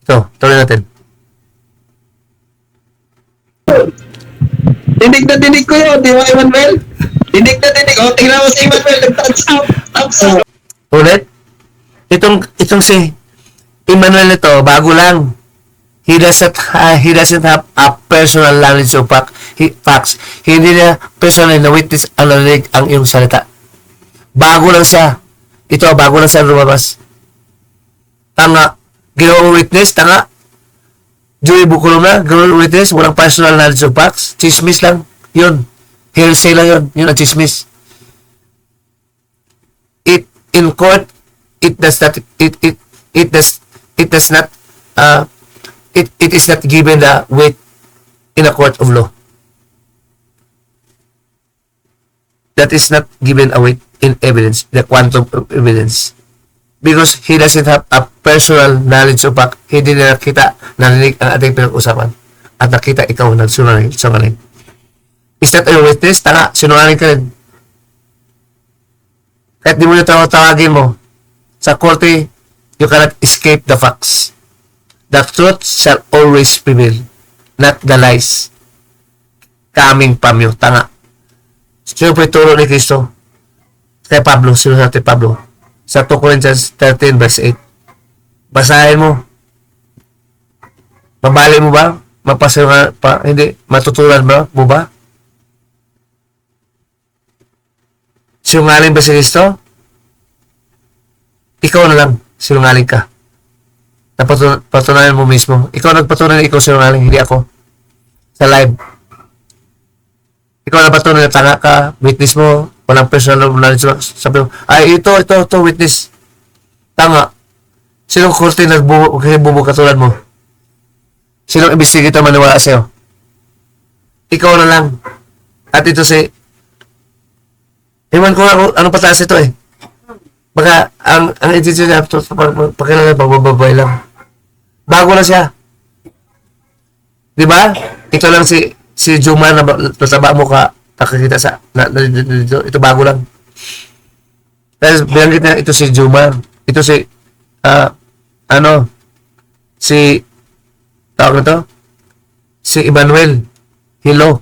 Speaker 1: Ito, tuloy natin.
Speaker 3: Dinig na dinig ko yun, di ba, Emmanuel? Dinig na dinig. O, tingnan mo si Emmanuel, nag-thumbs up. Thumbs up.
Speaker 1: Ulit, itong si Emmanuel nito, bago lang. He doesn't have a personal knowledge of facts. Hindi na personal na witness ang narinig ang iyong salita. Bago lang siya. Ito, bago lang siya lumabas. Tanga. Ginawang witness, tanga. Joey Bukulong na, ginawang witness, walang personal knowledge of facts. Chismis lang. Yun. Hearsay lang yun. Yun ang chismis. In court, it is not given the weight in a court of law. That is not given a weight in evidence, the quantum of evidence. Because he doesn't have a personal knowledge of fact. Hindi na nakita, narinig ang ating pinag-usapan. At nakita ikaw nagsungaling. Is that a witness? Tanga, sinungaling ka rin. Kahit di mo na tawagin mo, sa korte, you cannot escape the facts. The truth shall always prevail, not the lies coming from you. Tanga. Sino po ituro ni Kristo? Kay Pablo, sino natin Pablo? Sa 2 Corinthians 13 verse 8. Basahin mo. Mabali mo ba? Hindi. Matutulan mo ba? Sinungaling ba si Kristo? Ikaw na lang. Sinungaling ka. Napatunayan mo mismo. Ikaw nagpatunayan na ikaw sinungaling, hindi ako. Sa live. Ikaw napatunayan na tanga ka, witness mo, walang personal knowledge. Sabi mo, ay ito, witness. Tanga. Sinong korte nagbubo katulad mo? Sinong investigator maniwala sa'yo? Ikaw na lang. At ito si Iwan ko nga kung anong pataas ito eh. Baka ang attitude niya pakilala pagbababay lang. Bago na siya. Di ba? Ito lang si Juma na nataba mo ka nakakita sa ito bago lang. Tapos binanggit niya ito si Juma. Ito si tawag na to? Si Emmanuel. Hello.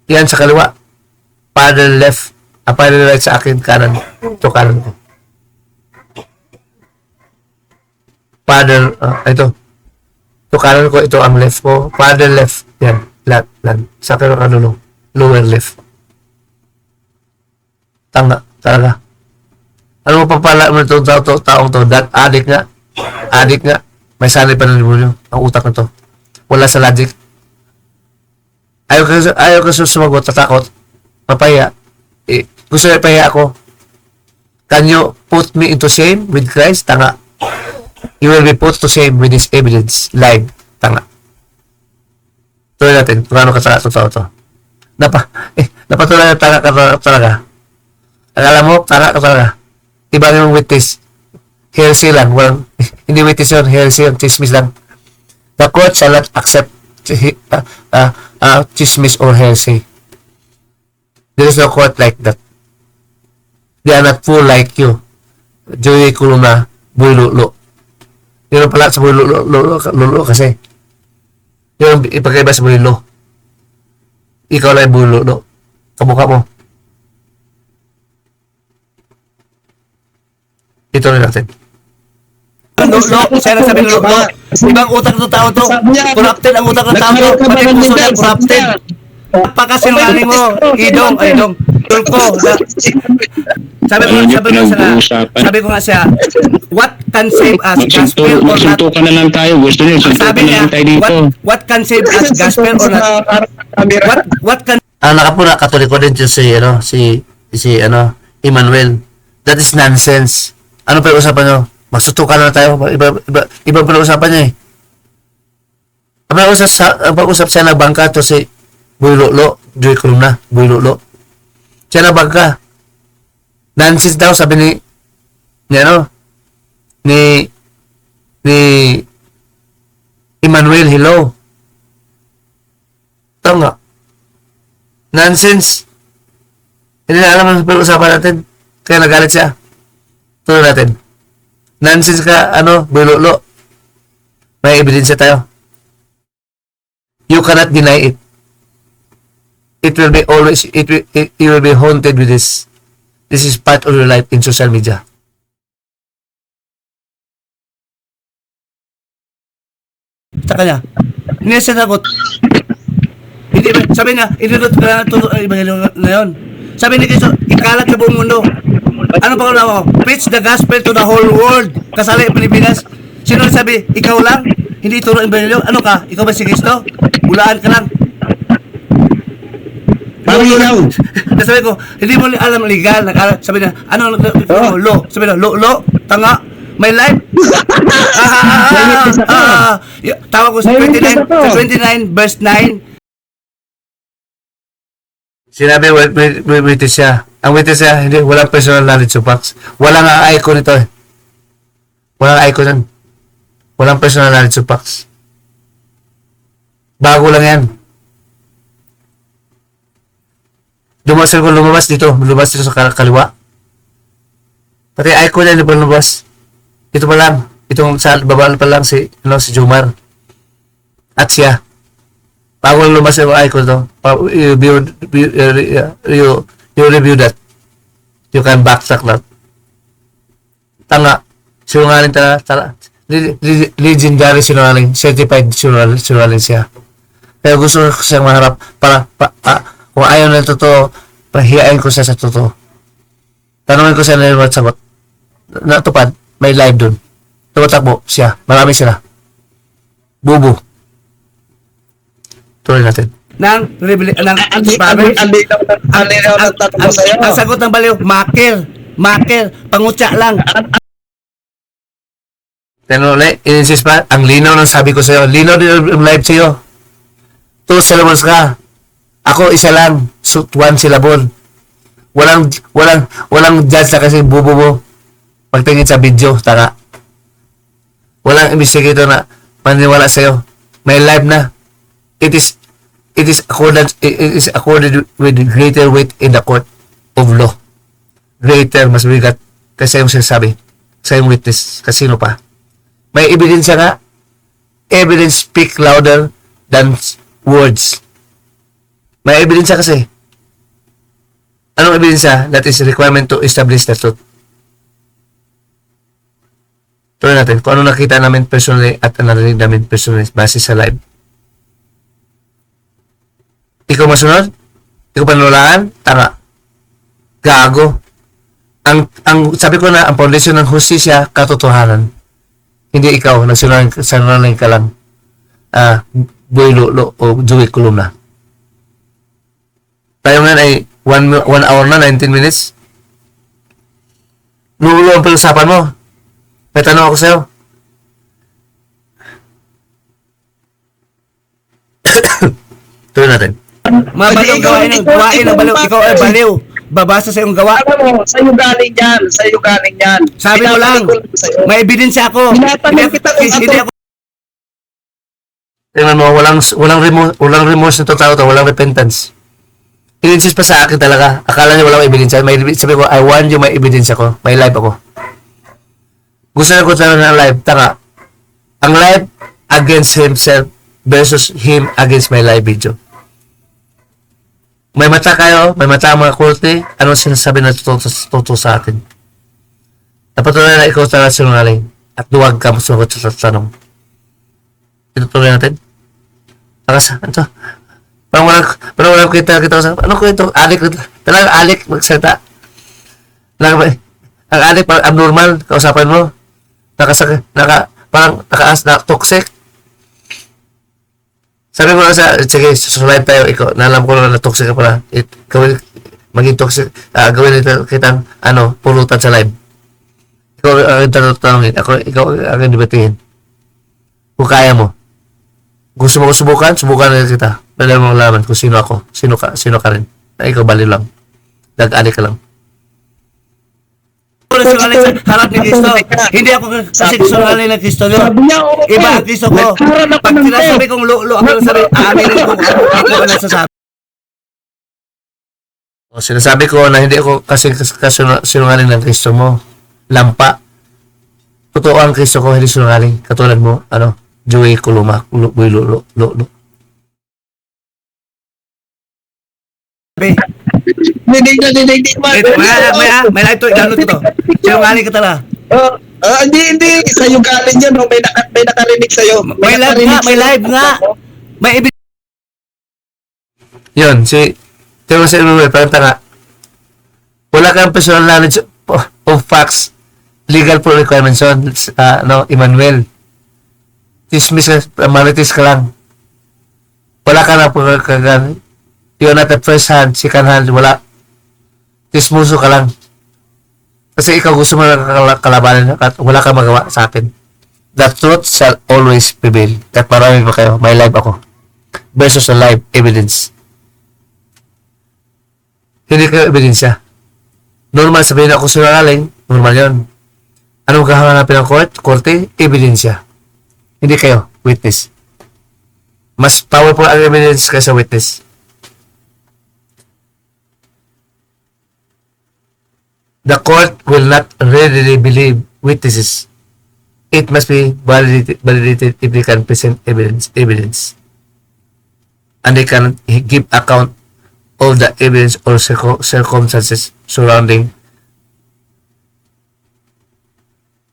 Speaker 1: Yan sa kaliwa. Father left. Father right sa akin kanan. Ito kanan ko. Father, ito. Ito kanan ko, ito ang left ko. Father left. Yan. Land. Sa akin ang lower left. Tanga. Talaga. Ano mo papala mo itong taong to? That addict nga. May sanay pa ng demonyo. Ang utak na to. Wala sa logic. Ayaw ka sumagot. Tatakot. Papaya. Gusto na ipahiya ako. Can you put me into shame with Christ? Tanga. You will be put to shame with this evidence. Live. Tanga. Tuloy natin kung ano katanga ito. Napatuloy na tanga ka talaga. Alam mo, tara ka talaga. Iba yung witness. Hearsay lang. Walang, hindi witness yun. Hearsay yun. Chismis lang. The court shall not accept chismis or hearsay. There is no court like that. They are not full like you. Joey Kuluma, Boy Lulo. Yun ang pala sa Boy Lulo kasi. Yun ang ipagkaiba sa Boy Lulo. Ikaw lang yung Boy Lulo. Kamukha mo. Ito rin natin.
Speaker 2: Lo, siya nagsabi ng lo. Ibang utak ng tao to. Corrupted ang utak ng tao to. Pati puso niya, corrupted. Napakasinungaling mo, Idong, Idong. Tulko. Sabi ko nga siya, what can save us, gospel or not?
Speaker 4: Magsuntukan na lang tayo. Gusto niyo, suntukan
Speaker 2: Sabi
Speaker 4: na
Speaker 2: niya,
Speaker 4: lang tayo dito.
Speaker 2: what can save us, gospel or not? What can
Speaker 1: Ang nakapuna, katoliko din si Emmanuel. That is nonsense. Ano pa yung usapan nyo? Magsutukan na tayo. Iba pa usapan niya eh. Ang pag-usap siya na bangka to si Boy Lulo, Joy Columna, Boy Lulo. Siya na bangka. Nonsense daw, sabi ni Emmanuel, hello. Tama. Nonsense. Hindi na alam ang pag-usapan natin. Kaya nagalit siya. Tuloy natin. Nonsense ka, Boy Lulo. May ebidensya tayo. You cannot deny it. It will be always, you will be haunted with this. This is part of your life in social media.
Speaker 2: sa kanya? Hindi siya sagot. Hindi ba, sabi niya, idudot ka na ito, na yun. Sabi ni Kristo, ikalat sa buong mundo. Ano pa kung mo? Preach the gospel to the whole world. Kasali ang Pilipinas. Sino sabi, ikaw lang? Hindi ituro ang Evangelyo? Ano ka? Ikaw ba si Kristo? Bulaan ka lang.
Speaker 3: Parang ikaw.
Speaker 2: Sabi ko, hindi mo alam legal. Sabi niya, ano, lo? Sabi niya, lo, tanga. My life. Tawag ko sa 29 verse 9.
Speaker 1: Sinabi, witness siya. Ang witness siya, hindi, walang personal knowledge of facts. Walang icon ito eh. Walang icon yan. Walang personal knowledge of facts. Bago lang yan. Lumabas dito sa kaliwa. Pati icon yan, di ba lumabas? Ito pa lang. Itong sa baba pa lang si Jomar. At siya. Bago lang lumabas yung icon to. You review that. You can backtrack that. Tanga. Sinungaling tala. Legendary sinungaling. Certified sinungaling siya. Kaya gusto ko siyang maharap para kung ayaw na totoo, pahiyain ko siya sa totoo. Tanungin ko siya na yung sagot. Natupad, may live dun. Tumatakbo siya. Marami sila. Bubu. Tuloy natin.
Speaker 2: Ang sagot ng baliw, maker, pangutya lang.
Speaker 1: Tenole, in-insist pa, ang linaw ng sabi ko sa'yo. Linaw din yung live sa'yo. 2 syllables ka. Ako, isa lang. 1 syllable. Walang judge na kasi bubo mo. Pagtingin sa video, tanga. Walang investigator na maniwala sa'yo. May live na. It is accorded with greater weight in the court of law. Greater, mas bigat kasi yung sinasabi sa yung witness, kasino pa. May ebidensya nga. Evidence speak louder than words. May ebidensya kasi. Anong ebidensya? That is requirement to establish the truth. Tuloy natin kung ano nakita namin personally at narinig namin personally base sa live. Ikaw masunod? Ikaw panulaan? Tanga. Gago. Ang sabi ko na, ang foundation ng hustisya, katotohanan. Hindi ikaw, nagsunod ka lang. Boy Lulo o Joey Columna. Tayo ngayon ay 1 hour na, 19 minutes. Lulo ang pag-usapan mo. May tanong ako sa'yo. Tuloy natin.
Speaker 2: Mga baliw, gawain ng baliw. Ikaw ay baliw. babasa sa iyong gawa.
Speaker 3: Alam mo, sa'yo galing yan. Sa'yo galing yan.
Speaker 2: Sabi mo lang,
Speaker 3: Tinatanong ko sa'yo.
Speaker 2: may ebidensya ako.
Speaker 3: Tinatanong kita kung
Speaker 2: Hindi
Speaker 3: ano-
Speaker 2: ako
Speaker 1: Tingnan mo, walang remorse ng tao to, walang repentance. Ininsist pa sa akin talaga. Akala niya walang ebidensya. Sabi ko, I want you, may ebidensya ko. May live ako. Gusto na ko talaga ng live. Tanga. Ang live against himself versus him against my live video. May mata kayo, may mata ang mga kurte. Ano sinasabi na totoo sa atin? Napatuloy na ikaw talaga sinungaling at duwag ka masugot sa tanong. Itutuloy natin. Ito. Parang walang kita sa ano ko ito? Alik. Talaga alik magsalita. Ang alik parang abnormal kausapan mo. Parang nakaas na toxic. Sabi mo lang sige, susurvive tayo. Ikaw, naalam ko na toxic ka pala. Maging toxic. Gawin ito kitang pulutan sa live. Ikaw ang tanongin. Ikaw ang debatehin. Kung kaya mo. Gusto mo ko subukan na kita. Pwede mo malaman kung sino ako. Sino ka rin. Na ikaw bali lang. Dag-alik ka lang.
Speaker 2: sinungaling sa harap ni Kristo. Hindi ako kasi sinungaling ng Kristo nyo.
Speaker 3: Sabi niya, oo.
Speaker 2: Iba ang Kristo ko.
Speaker 3: Nagkaroon ako
Speaker 2: Pag
Speaker 3: ng
Speaker 2: sinasabi kong lulo, ako lang sabi, aaminin ko kung ako ang nagsasabi.
Speaker 1: Sinasabi ko na hindi ako kasi sinungaling ng Kristo mo. Lampa. Totoo ang Kristo ko, hindi sinungaling. Katulad mo, Joey Kuluma, Lulo.
Speaker 2: Sabi,
Speaker 3: Hindi mo.
Speaker 2: may live to, download ko to. Sinungaling ka talaga.
Speaker 3: Hindi. Sa'yo galing yan. No? May nakarinig sa'yo.
Speaker 2: May live nga. May ibig.
Speaker 1: Yun, Teo sa Emmanuel, parang tanga. Wala kang personal knowledge of facts, legal for requirements on, Emmanuel. Marites ka lang. Wala ka na pagkagan. You're not at first hand, second hand, wala. Tismuso ka lang. Kasi ikaw gusto mo na kalabanan at wala kang magawa sa akin. The truth shall always prevail. Kahit marami pa kayo, may live ako. Versus a live evidence. Hindi kayo ebidensya. Normal sabihin ako sinungaling, normal yun. Anong kahanapin ng korte? Ebidensya. Hindi kayo, witness. Mas powerful ang evidence kaysa witness. The court will not readily believe witnesses. It must be validated if they can present evidence. And they can give account of the evidence or circumstances surrounding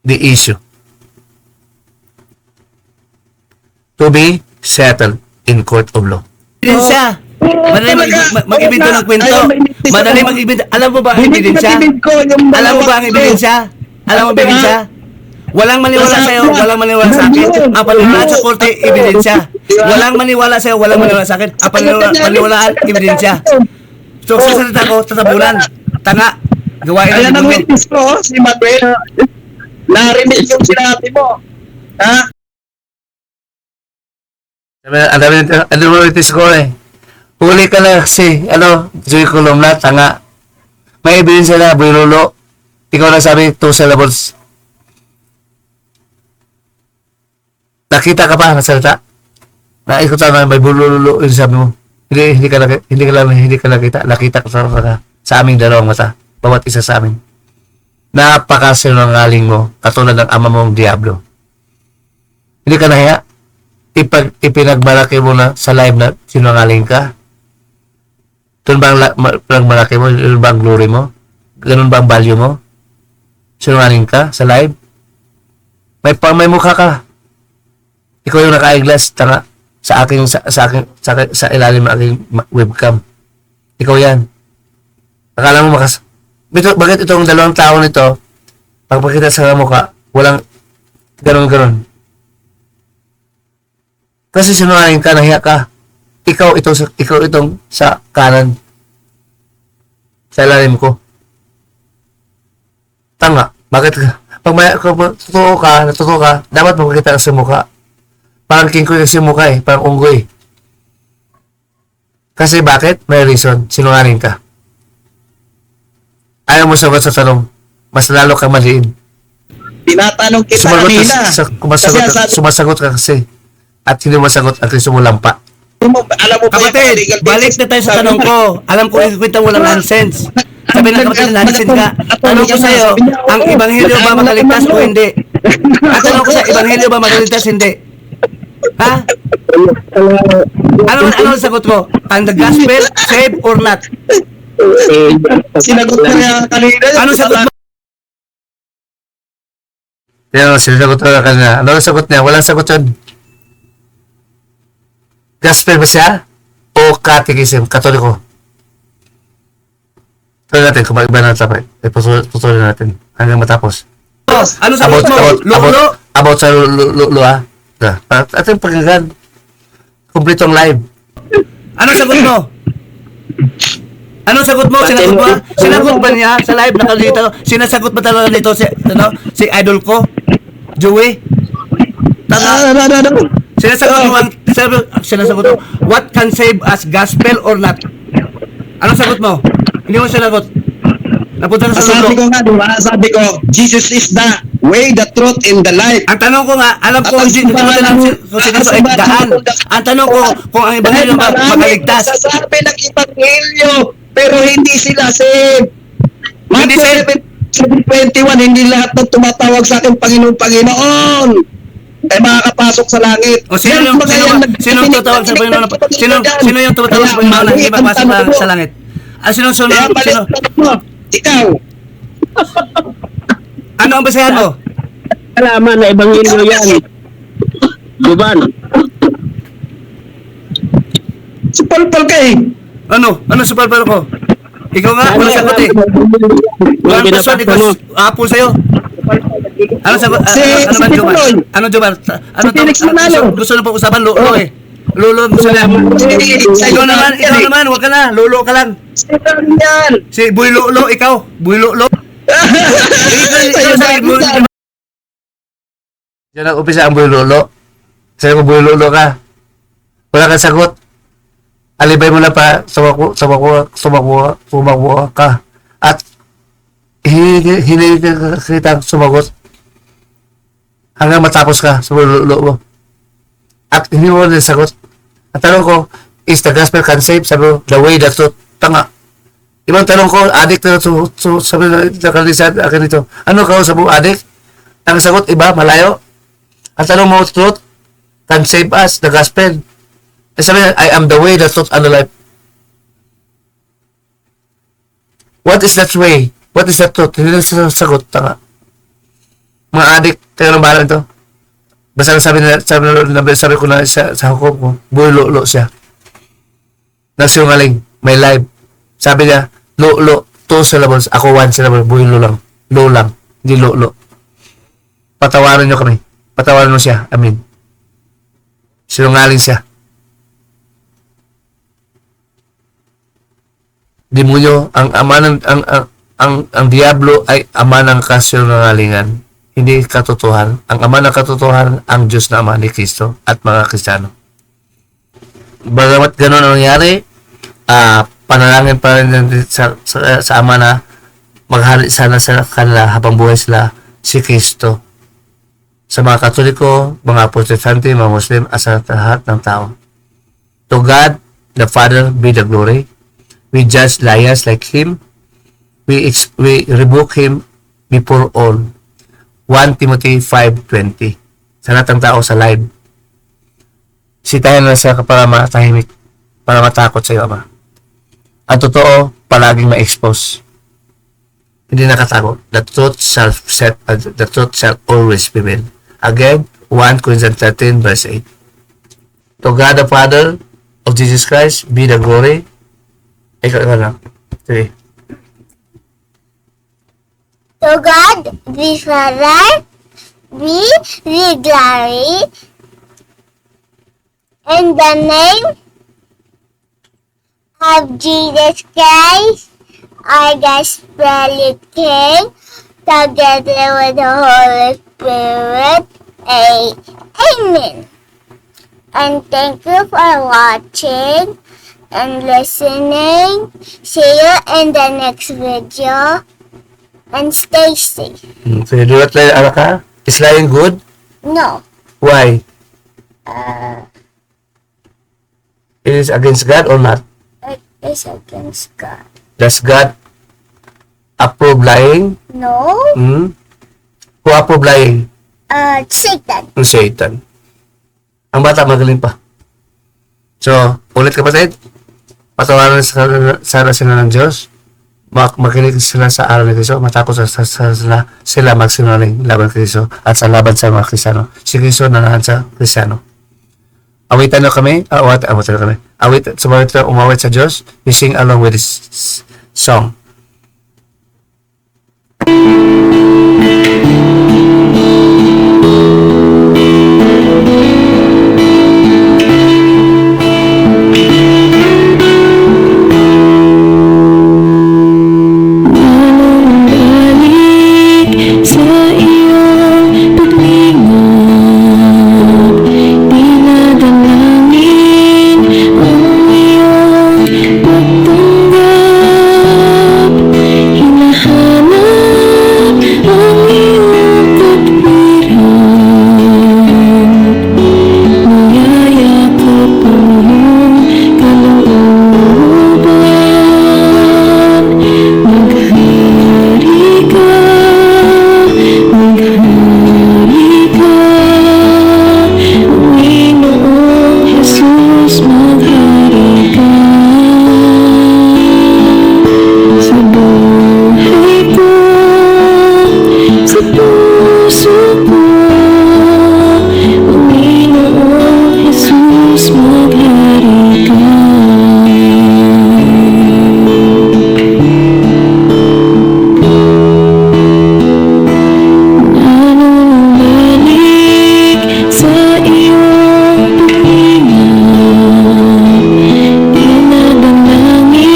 Speaker 1: the issue to be settled in court of law.
Speaker 2: Ebidensya. Madali mag-ibento ng kwento. Madali mag-ibento. Alam mo ba ang ebidensya? Alam mo ba ang ebidensya? Walang maniwala sa'yo, walang maniwala sa akin. Ang paniwalaan sa korte, ebidensya. Walang maniwala sa'yo, walang maniwala sa akin. Ang paniwalaan, ebidensya. So, sa salita ko, tatabunan. Tanga. Gawain
Speaker 3: Ayan
Speaker 2: ng
Speaker 3: ang
Speaker 2: bumit.
Speaker 3: witness ko, si Manuel. Narinig yung sinabi mo. Ha?
Speaker 1: Ano mo witness ko eh. Huli ka na kasi, Joey Columna, tanga. May evidence na, Builulo. Ikaw na sabi, 2 syllables. Nakita ka pa, nasalita. Naikot na, may Builulo, yung sabi mo. Hindi ka nakita. Nakita ka sa aming dalawang mata. Bawat isa sa amin. Napakasinungaling mo, katulad ng ama mong Diablo. Hindi ka nahiya. Ipinagmalaki mo na sa live na sinungaling ka. Doon ba ang malaki mo? Doon ba ang glory mo? Ganun ba ang value mo? Sinungaling ka sa live? May mukha ka. Ikaw yung naka-eyeglass, tanga, sa ilalim ng aking webcam. Ikaw yan. Akala mo bakit itong dalawang tao nito, pagpakita sa mukha, walang ganun. Kasi sinungaling ka, nahiya ka. Ikaw itong sa kanan. Sa ilalim ko. Tanga. Bakit ka? Pag totoo ka, dapat magpakita ka sa mukha. Parang kingkoy kasi mukha eh. Parang unggoy. Kasi bakit? May reason. Sinungaling ka. Ayaw mo sagot sa tanong. Mas lalo kang maliin.
Speaker 3: Tinatanong kita
Speaker 1: Sumagot
Speaker 3: kanina.
Speaker 1: ka, sumasagot ka kasi. At hindi mo sagot at gusto mo lampa.
Speaker 3: Alam mo ba yung
Speaker 2: Kapatid,
Speaker 3: legal
Speaker 2: balik
Speaker 3: basis?
Speaker 2: na tayo sa tanong ko. Alam ko yung kwenta walang nonsense. Sabi ng kapatid, nonsense ka. Tanong ko sa'yo, ang ebanghelyo ba magaligtas o hindi? Ang tanong ko sa ebanghelyo ba magaligtas hindi? Ha? Ano ang sagot mo? Ang the gospel, save or not?
Speaker 3: Sinagot ko niya kanina.
Speaker 2: Ano sagot mo?
Speaker 1: Yan, sinasagot ko na kanina. Ano ang sagot niya? Walang sagot yun. Gospel ba siya? O catechism? Katoliko? Tuloy natin, kung mag-iba na tapay. Tutuloy natin. Hanggang matapos.
Speaker 2: Ano sagot mo? Lolo?
Speaker 1: About sa lulo, ha? Ating pakinggan. Kompletong live.
Speaker 2: Ano sagot mo? Ano sagot mo? Sinagot mo? Sinagot ba niya sa live nakalito? Sinasagot ba talaga nito si idol ko? Joey? Tama. Sinasagot mo sinasagot mo, what can save us, gospel or not? Anong sagot mo? Hindi mo sinagot. Napunta na sa
Speaker 3: Sabi
Speaker 2: lulo.
Speaker 3: ko nga, di ba? Sabi ko, Jesus is the way, the truth, and the life.
Speaker 2: Ang tanong ko nga, alam ko hindi ko ay daan. Ang tanong ko kung ang ebanghelyo ba magaligtas.
Speaker 3: Sasabi ng ebanghelyo, pero hindi sila saved.
Speaker 2: Hindi
Speaker 3: Marcos 7:21, hindi lahat ng tumatawag sa akin, Panginoon, Panginoon, ay makakapasok sa langit.
Speaker 2: O sino yung tumatawag sa Panginoon? Sino yung tumatawag sa Panginoon na hindi makapasok sa langit? Sino?
Speaker 3: Kaya balik mo. Ikaw.
Speaker 2: Ano ang basehan mo?
Speaker 5: Alaman na ebanghelyo yan. Duban.
Speaker 3: Si Paul ka eh.
Speaker 2: Ano? Ano sa palpal ko? Ikaw nga, wala sagot eh. Walang person, ikaw apple sa'yo. Ano sagot? Ano man, Jomar? Ano, Jomar? Ano
Speaker 3: Si Felix Manalo.
Speaker 2: gusto na pag-usapan? Lolo eh. Lolo, gusto niya. Ikaw naman, huwag ka na. Lolo ka lang.
Speaker 3: Sino yan?
Speaker 2: Si Boy Lolo, ikaw. Boy Lolo.
Speaker 1: Diyan ang umpisa ang buhay lolo. Sabi mo buhay lolo ka. Wala kang sagot. Alibay mo lang pa, sumakuha ka. At hindi kita sumagot hanggang matapos ka sa buhay lolo mo. At hindi mo rin sagot. Ang tanong ko, is the gospel can save? Sabi mo, the way, the truth. Tanga. Ibang tanong ko, addict na sabi na kalisan akin ito. Ano ka sa buong addict? Ang sagot, iba, malayo. Ang tanong mo, truth, can save us, the gospel. Eh sabi niya, I am the way, the truth, and the life. What is that way? What is that truth? Hindi na sagot, tanga. Mga addict, tayo ng bahala ito. Basta sabi ko na sa hukom ko, buhay lolo siya. Nagsinungaling, may live. Sabi niya, lo, 2 syllables, ako 1 syllable, buhay lo lang. Lo lang, hindi lo. Patawarin niyo kami. Patawarin mo siya, amin. Sinungaling siya. Demonyo, ang diablo ay ama ng kasinungalingan, hindi katotohanan. Ang ama ng katotohanan, ang Diyos na ama ni Kristo at mga Kristiyano. Bagamat gano'n ang nangyari, panalangin pa rin sa ama na maghari sana sa kanila habang buhay sila si Kristo. Sa mga Katoliko, mga Protestante, mga Muslim, at sa lahat ng tao. To God, the Father, be the glory. We judge liars like him. We rebuke him before all. 1 Timothy 5:20. Sa lahat ng tao sa live. Sitahin na siya para matahimik, para matakot sa iyo, Ama. Ang totoo, palaging ma-expose. Hindi nakatakot. The truth shall always prevail. Again, 1 Corinthians 13 verse 8. To God the Father of Jesus Christ be the glory. Ikaw lang. Okay.
Speaker 6: To God be Father, be the glory, in the name of Jesus Christ, our gospel King, together with the Holy Spirit. Amen. And thank you for watching and listening. See you in the next video. and Stacy.
Speaker 1: So you do not lie, ano ka? Is lying good?
Speaker 6: No.
Speaker 1: Why?
Speaker 6: Uh,
Speaker 1: It is against God or not?
Speaker 6: it is against God.
Speaker 1: Does God approve lying?
Speaker 6: No.
Speaker 1: Hmm? Who approve lying?
Speaker 6: Satan.
Speaker 1: Ang Satan. Ang bata magaling pa. So, ulit kapatid, patawaran sana sila ng Diyos. Makinig sila sa aral ni Kristo. Matakot sila magsinungaling laban kay Kristo at sa laban sa mga Kristiyano. Si Kristo nanahan sa Kristiyano. Awitan na kami. Sumawit na umawit sa Diyos. We sing along with this song.
Speaker 7: Balik sa iyong paglingap, dinadalangin ang iyong pagtanggap, hinahanap ang iyong katwiran, niyayakap ang iyong kalooban, maghari ka, Panginoong Jesus, maghari ka sa buhay ko, sa puso ko, Panginoong Jesus, maghari ka. Nanumbalik sa iyong paglingap, dinadalangin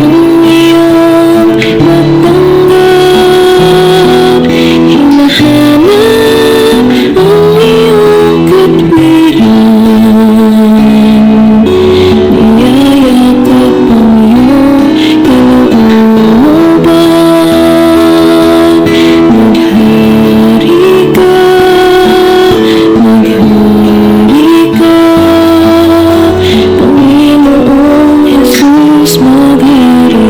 Speaker 7: ang iyong pagtanggap, hinahanap ang iyong katwiran, niyayakap ang iyong kalooban, maghari ka, Panginoong Jesus, maghari